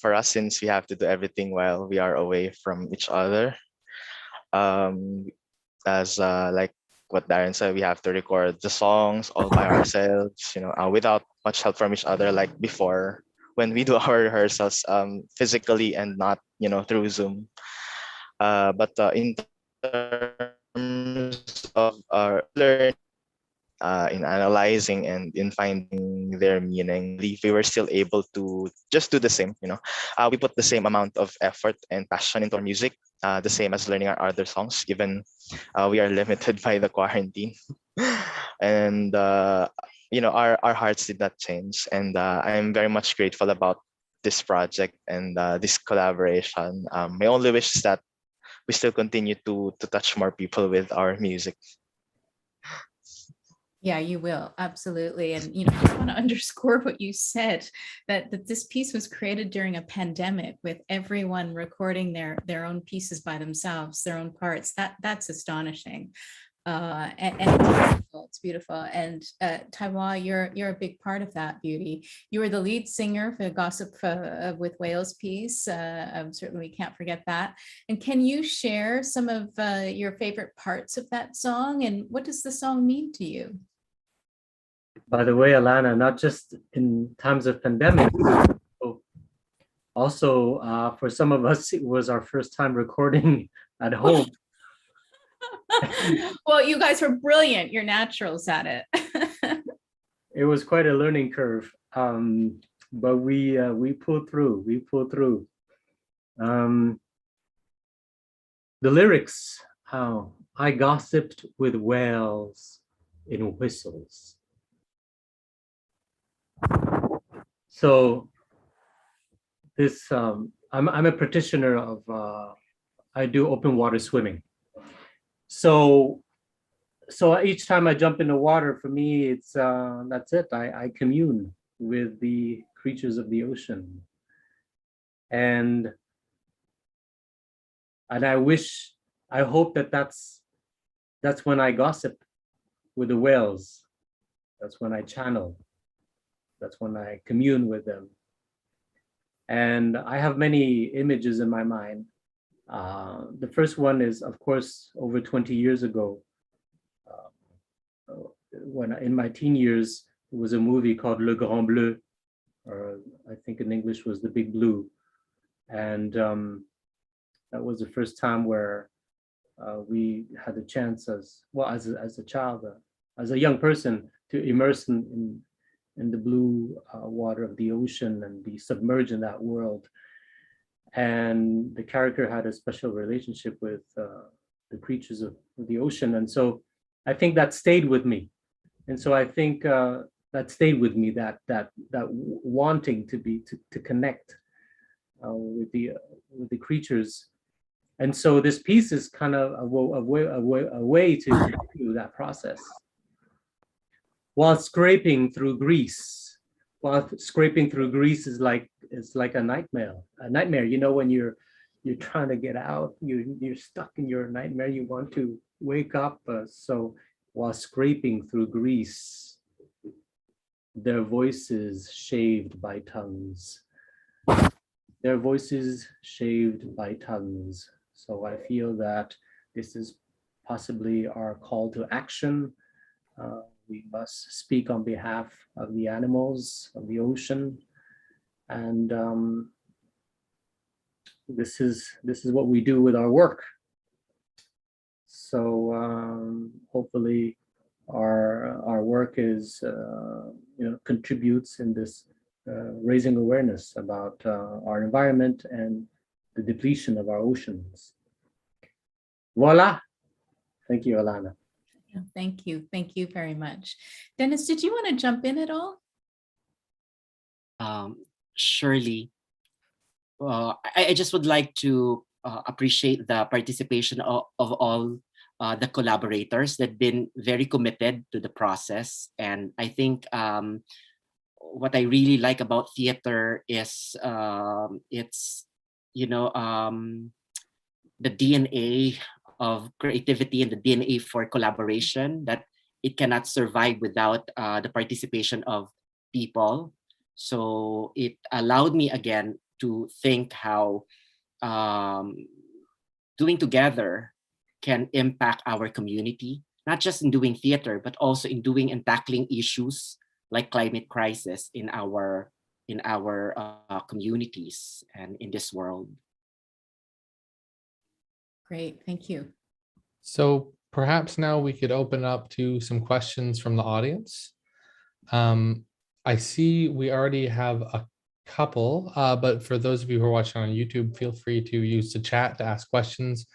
for us since we have to do everything while we are away from each other. As like what Darren said, we have to record the songs all by ourselves, without much help from each other, like before when we do our rehearsals physically and not through Zoom. But in terms of our learning, in analyzing and in finding their meaning, we were still able to just do the same. We put the same amount of effort and passion into our music, the same as learning our other songs, given we are limited by the quarantine. And our hearts did not change, and I'm very much grateful about this project and this collaboration. My only wish is that we still continue to touch more people with our music. Yeah, you will. Absolutely. And, I just want to underscore what you said, that this piece was created during a pandemic with everyone recording their own pieces by themselves, their own parts. That's astonishing. And it's beautiful. And Taiwa, you're a big part of that beauty. You were the lead singer for the Gossip with Whales piece. Certainly we can't forget that. And can you share some of your favorite parts of that song? And what does the song mean to you? By the way, Alana, not just in times of pandemic, also for some of us, it was our first time recording at home. Well, you guys were brilliant. You're naturals at it. It was quite a learning curve, but we pulled through. We pulled through. The lyrics: I gossiped with whales in whistles. So this, I'm a practitioner of, I do open water swimming. So each time I jump in the water, for me, it's that's it. I commune with the creatures of the ocean, and I hope that's when I gossip with the whales. That's when I channel. That's when I commune with them. And I have many images in my mind. The first one is, of course, over 20 years ago, when in my teen years, there was a movie called Le Grand Bleu, or I think in English was The Big Blue. And that was the first time where we had the chance as a child, as a young person, to immerse in the blue water of the ocean and be submerged in that world. And the character had a special relationship with the creatures of the ocean. And so I think that stayed with me. And so I think that stayed with me, that wanting to connect with the creatures. And so this piece is kind of a way to do that process. While scraping through grease, is like a nightmare. You know, when you're trying to get out, you're stuck in your nightmare. You want to wake up. So while scraping through grease, their voices shaved by tongues. Their voices shaved by tongues. So I feel that this is possibly our call to action. We must speak on behalf of the animals, of the ocean, and this is what we do with our work. So hopefully, our work is contributes in this raising awareness about our environment and the depletion of our oceans. Voila! Thank you, Alana. Thank you. Thank you very much. Dennis, did you want to jump in at all? Surely. I just would like to appreciate the participation of all the collaborators that have been very committed to the process. And I think what I really like about theater is it's, the DNA of creativity and the DNA for collaboration, that it cannot survive without the participation of people. So it allowed me again to think how doing together can impact our community, not just in doing theater, but also in doing and tackling issues like climate crisis in our communities and in this world. Great, thank you. So perhaps now we could open up to some questions from the audience. I see we already have a couple, but for those of you who are watching on YouTube, feel free to use the chat to ask questions,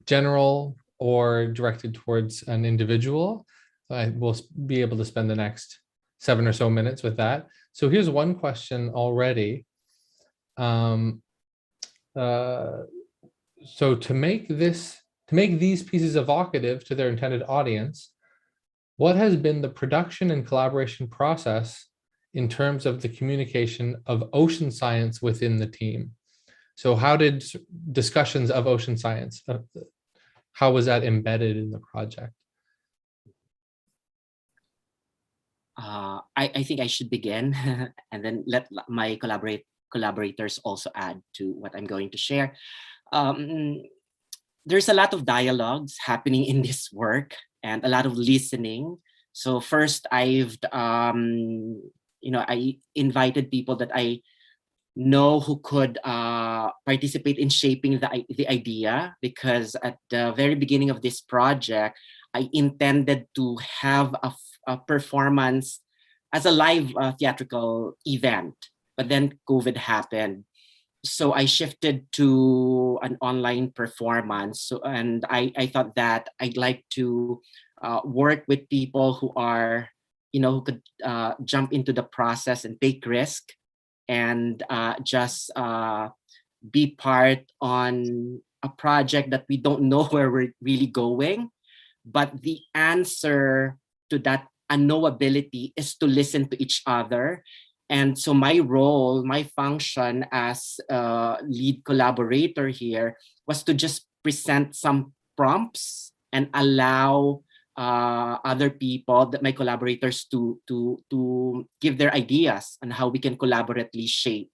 general or directed towards an individual. I will be able to spend the next 7 or so minutes with that. So here's one question already. So to make these pieces evocative to their intended audience, what has been the production and collaboration process in terms of the communication of ocean science within the team? So how did discussions of ocean science, how was that embedded in the project? I think I should begin and then let my collaborators also add to what I'm going to share. There's a lot of dialogues happening in this work and a lot of listening. So first, I invited people that I know who could participate in shaping the idea, because at the very beginning of this project, I intended to have a performance as a live theatrical event, but then COVID happened. So I shifted to an online performance. So, and I thought that I'd like to work with people who are, who could jump into the process and take risk and just be part on a project that we don't know where we're really going. But the answer to that unknowability is to listen to each other. And so my role, my function as a lead collaborator here was to just present some prompts and allow other people, that my collaborators, to give their ideas on how we can collaboratively shape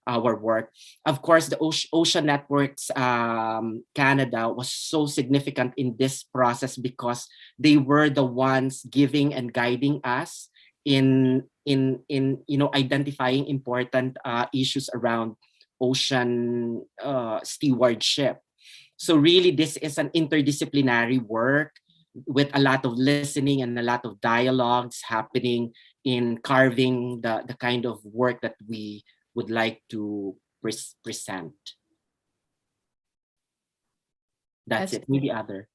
our work. Of course, the Ocean Networks Canada was so significant in this process because they were the ones giving and guiding us in identifying important issues around ocean stewardship. So really, this is an interdisciplinary work with a lot of listening and a lot of dialogues happening in carving the kind of work that we would like to present. That's it. Maybe other.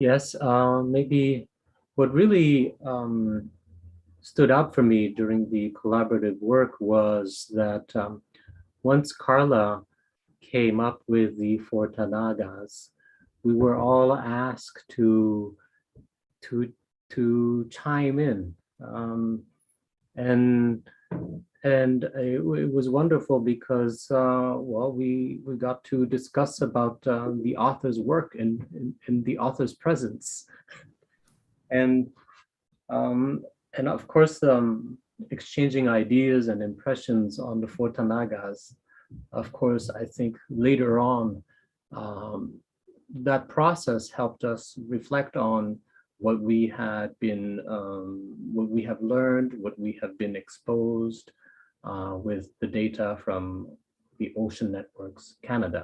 Yes, maybe what really stood out for me during the collaborative work was that once Carla came up with the four Tanagas, we were all asked to to chime in, and it was wonderful because well, we got to discuss about the author's work in the author's presence, and and of course exchanging ideas and impressions on the four Tanagas. Of course, I think later on, that process helped us reflect on what we had been, what we have learned, what we have been exposed with the data from the Ocean Networks Canada.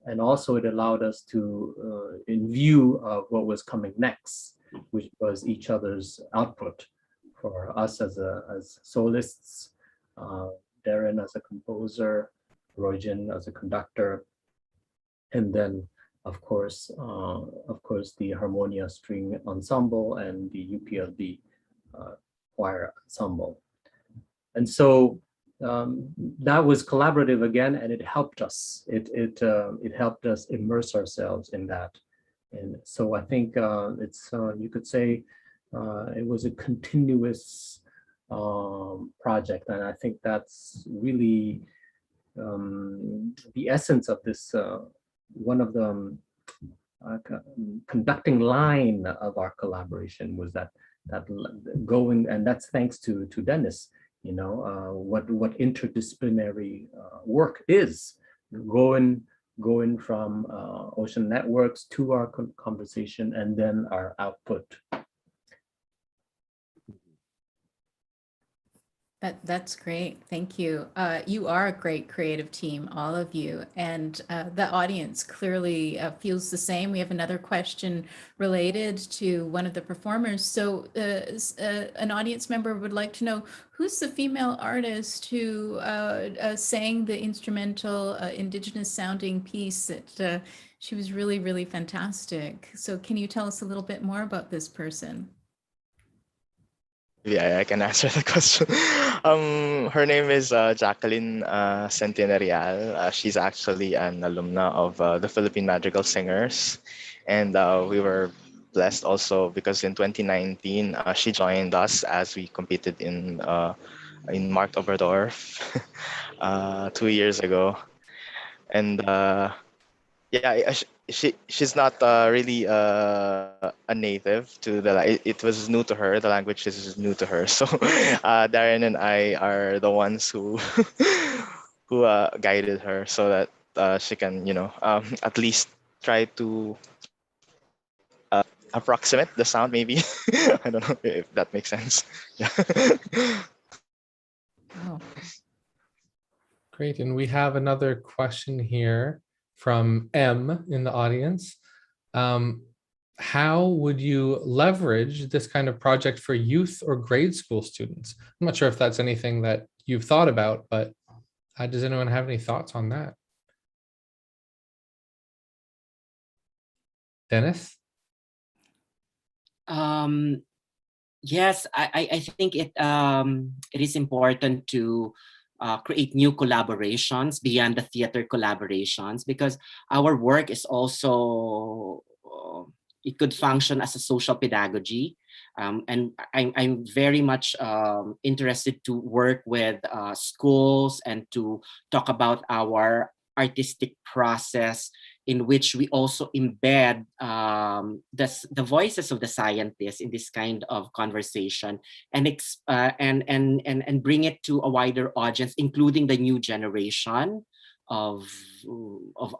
And also it allowed us to, in view of what was coming next, which was each other's output for us as solists, Darren as a composer, Royjin as a conductor, and then of course the Harmonia String Ensemble and the UPLB choir ensemble. And so that was collaborative again, and it helped us. It helped us immerse ourselves in that. And so I think it's you could say it was a continuous project, and I think that's really the essence of this. One of the conducting line of our collaboration was that going, and that's thanks to Dennis. You know what interdisciplinary work is, going from Ocean Networks to our conversation and then our output. That's great. Thank you. You are a great creative team, all of you, and the audience clearly feels the same. We have another question related to one of the performers. So an audience member would like to know, who's the female artist who sang the instrumental Indigenous sounding piece that she was really, really fantastic. So can you tell us a little bit more about this person? Yeah, I can answer the question. Her name is Jacqueline Centenarial. She's actually an alumna of the Philippine Madrigal Singers, and we were blessed also because in 2019 she joined us as we competed in Markt Oberdorf 2 years ago, and yeah, she's not really a native to the. It was new to her. The language is new to her. So Darren and I are the ones who who guided her so that she can, at least try to approximate the sound. Maybe I don't know if that makes sense. Yeah. Oh. Great, and we have another question here from M in the audience. How would you leverage this kind of project for youth or grade school students? I'm not sure if that's anything that you've thought about, but does anyone have any thoughts on that? Dennis? Yes, I think it is important to create new collaborations beyond the theater collaborations, because our work is also it could function as a social pedagogy, and I'm very much interested to work with schools and to talk about our artistic process in which we also embed the voices of the scientists in this kind of conversation and bring it to a wider audience, including the new generation of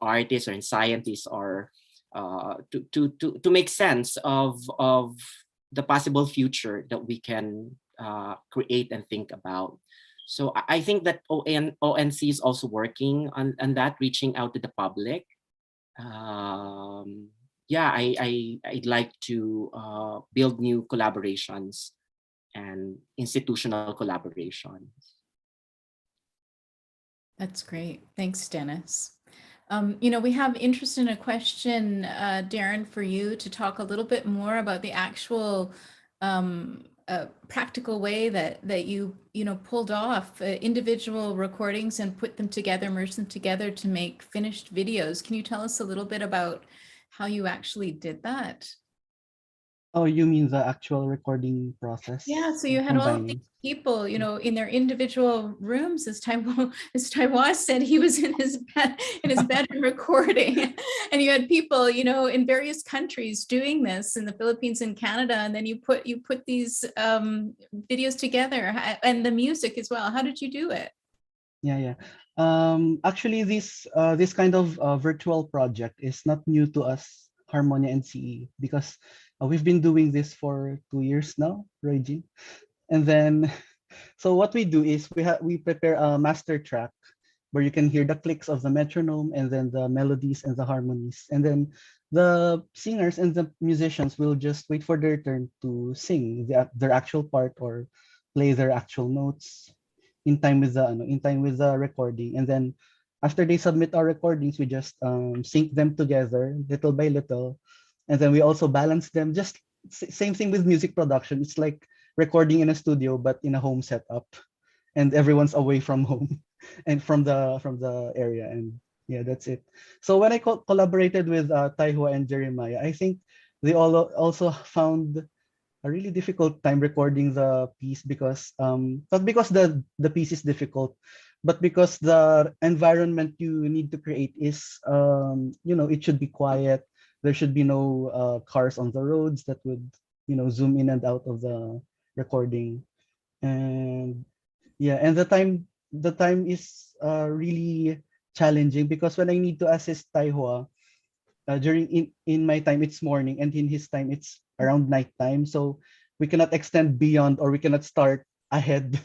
artists or scientists, or to make sense of the possible future that we can create and think about. So I think that ONC is also working on that, reaching out to the public. Yeah, I'd like to build new collaborations and institutional collaborations. That's great. Thanks, Dennis. We have interest in a question, Darren, for you to talk a little bit more about the actual practical way that you pulled off individual recordings and put them together, merged them together to make finished videos. Can you tell us a little bit about how you actually did that? Oh, you mean the actual recording process? Yeah, so you had all of these people, in their individual rooms, as Taiwan said, he was in his bedroom recording, and you had people, in various countries doing this, in the Philippines and Canada, and then you put these videos together, and the music as well. How did you do it? Yeah. Actually, this kind of virtual project is not new to us, Harmonia and CE, because we've been doing this for 2 years now, Regine. And then, so what we do is we prepare a master track where you can hear the clicks of the metronome and then the melodies and the harmonies. And then the singers and the musicians will just wait for their turn to sing their actual part or play their actual notes in time with the recording. And then after they submit our recordings, we just sync them together little by little. And then we also balance them. Just same thing with music production. It's like recording in a studio, but in a home setup, and everyone's away from home and from the area. And yeah, that's it. So when I collaborated with Taihua and Jeremiah, I think they all also found a really difficult time recording the piece because not because the piece is difficult, but because the environment you need to create is it should be quiet. There should be no cars on the roads that would zoom in and out of the recording. And yeah, and the time is really challenging because when I need to assist Taihua, in my time it's morning and in his time it's around nighttime, so we cannot extend beyond, or we cannot start ahead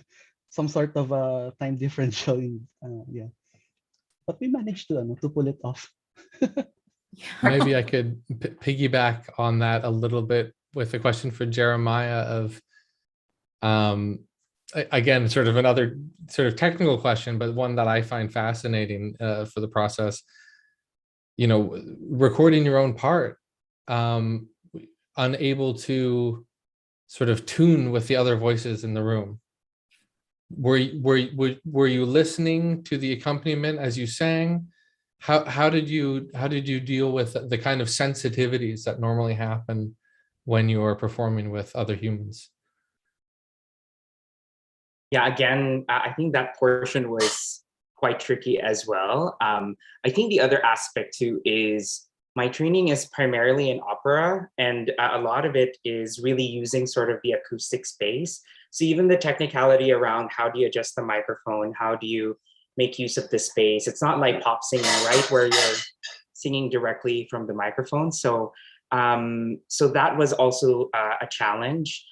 some sort of a time differential. Yeah, but we managed to pull it off. Maybe I could piggyback on that a little bit with a question for Jeremiah of, again, sort of another sort of technical question, but one that I find fascinating for the process. Recording your own part, unable to sort of tune with the other voices in the room. Were you listening to the accompaniment as you sang? How did you deal with the kind of sensitivities that normally happen when you are performing with other humans? Yeah, again, I think that portion was quite tricky as well. I think the other aspect too is my training is primarily in opera, and a lot of it is really using sort of the acoustic space. So even the technicality around how do you adjust the microphone, how do you make use of the space? It's not like pop singing, right, where you're singing directly from the microphone. So that was also a challenge.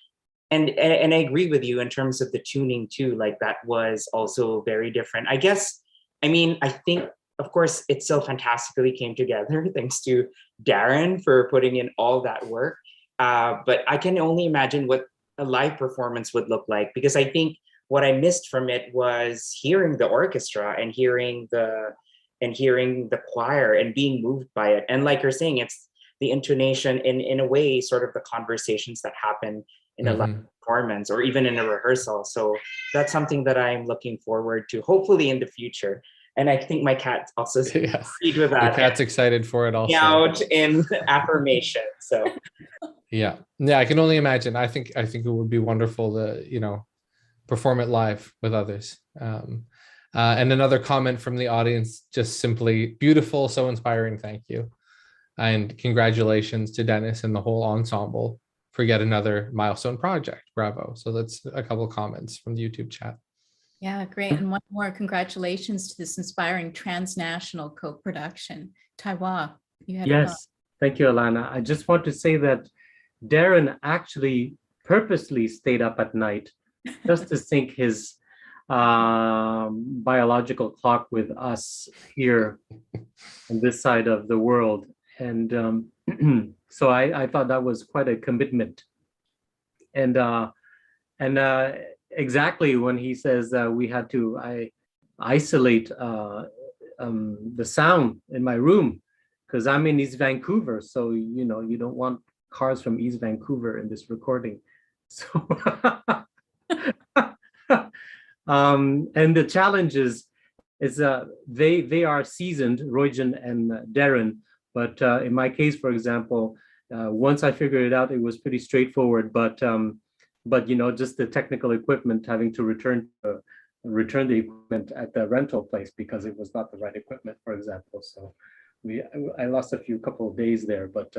And I agree with you in terms of the tuning too, like that was also very different. I think, of course, it so fantastically came together thanks to Darren for putting in all that work. But I can only imagine what a live performance would look like, because I think what I missed from it was hearing the orchestra and hearing the choir and being moved by it. And like you're saying, it's the intonation in a way, sort of the conversations that happen in a live performance or even in a rehearsal. So that's something that I'm looking forward to, hopefully in the future. And I think my cat also agreed with that. The cat's excited for it also. Out in affirmation. So yeah, I can only imagine. I think it would be wonderful to perform it live with others. And another comment from the audience, just simply beautiful, so inspiring. Thank you, and congratulations to Dennis and the whole ensemble for yet another milestone project. Bravo. So that's a couple of comments from the YouTube chat. Yeah, great. And one more, congratulations to this inspiring transnational co-production. Taiwan, you had a thought. Thank you, Alana. I just want to say that Darren actually purposely stayed up at night just to sync his biological clock with us here on this side of the world. And so I thought that was quite a commitment. And exactly when he says we had to isolate the sound in my room, because I'm in East Vancouver. So, you know, you don't want cars from East Vancouver in this recording. So, and the challenge is they are seasoned, Royjan and Darren. But in my case, for example, once I figured it out, it was pretty straightforward. But you know, just the technical equipment, having to return the equipment at the rental place because it was not the right equipment, for example. So I lost a couple of days there, but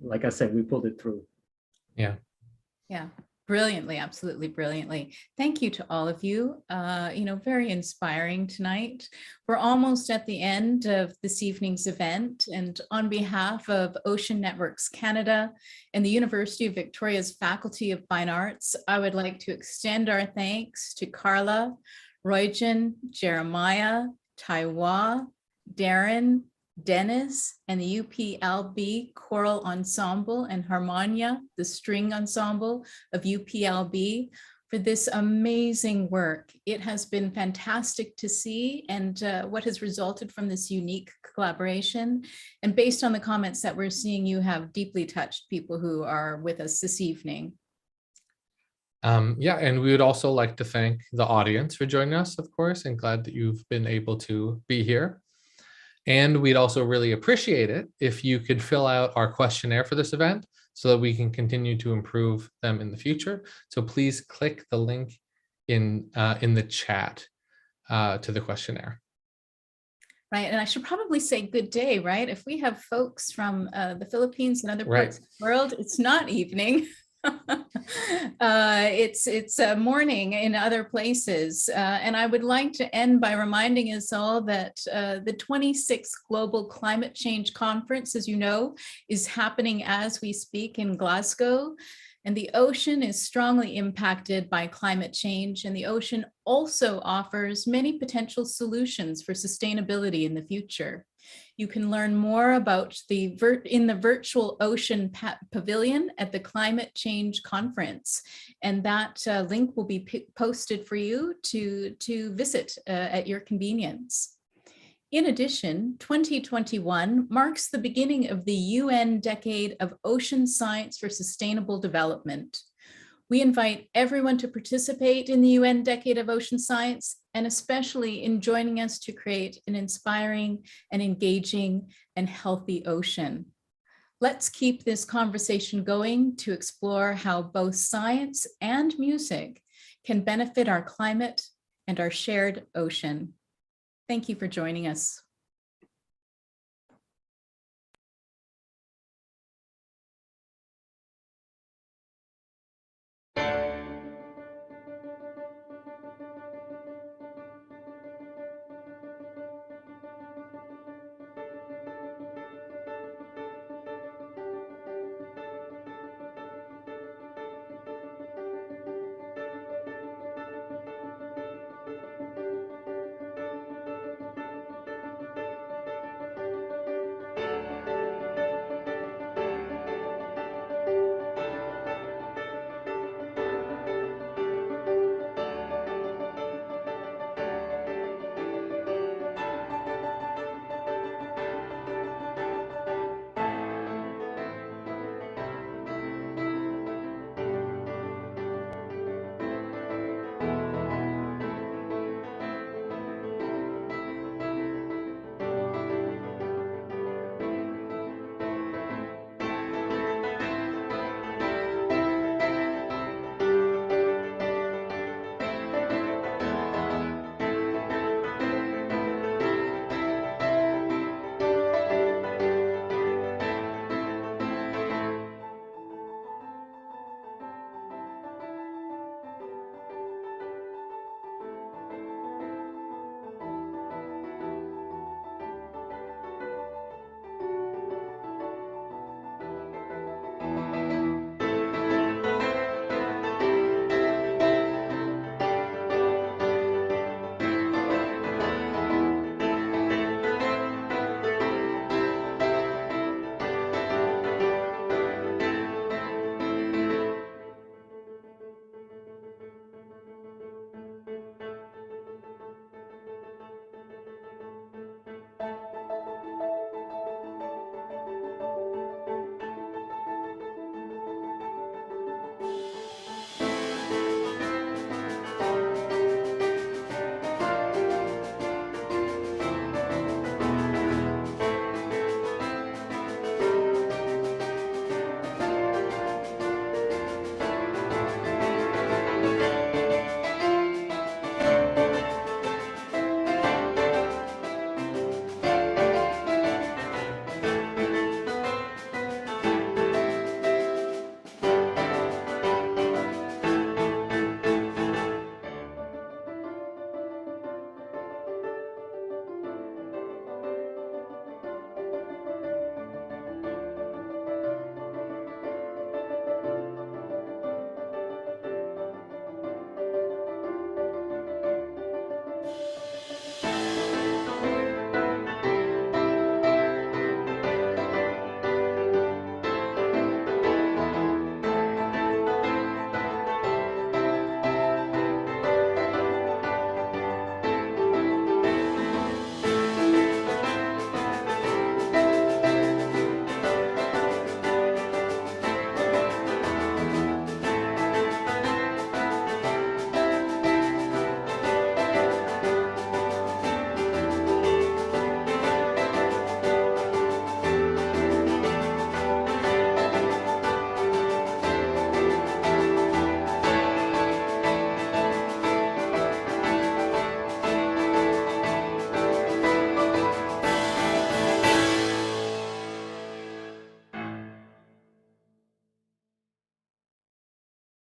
like I said, we pulled it through. Yeah. Yeah, brilliantly, absolutely brilliantly. Thank you to all of you. You know, very inspiring tonight. We're almost at the end of this evening's event, and on behalf of Ocean Networks Canada and the University of Victoria's Faculty of Fine Arts, I would like to extend our thanks to Carla, Royjan, Jeremiah, Taiwa, Darren, Dennis, and the UPLB Choral Ensemble and Harmonia, the string ensemble of UPLB, for this amazing work. It has been fantastic to see, and what has resulted from this unique collaboration. And based on the comments that we're seeing, you have deeply touched people who are with us this evening. Yeah, and we would also like to thank the audience for joining us, of course, and glad that you've been able to be here. And we'd also really appreciate it if you could fill out our questionnaire for this event so that we can continue to improve them in the future. So please click the link in the chat to the questionnaire. Right, and I should probably say good day, right? If we have folks from the Philippines and other parts of the world, it's not evening. It's morning in other places. And I would like to end by reminding us all that the 26th Global Climate Change Conference, as you know, is happening as we speak in Glasgow. And the ocean is strongly impacted by climate change, and the ocean also offers many potential solutions for sustainability in the future. You can learn more about in the Virtual Ocean Pavilion at the Climate Change Conference, and that link will be posted for you to visit at your convenience. In addition, 2021 marks the beginning of the UN Decade of Ocean Science for Sustainable Development. We invite everyone to participate in the UN Decade of Ocean Science, and especially in joining us to create an inspiring and engaging and healthy ocean. Let's keep this conversation going to explore how both science and music can benefit our climate and our shared ocean. Thank you for joining us.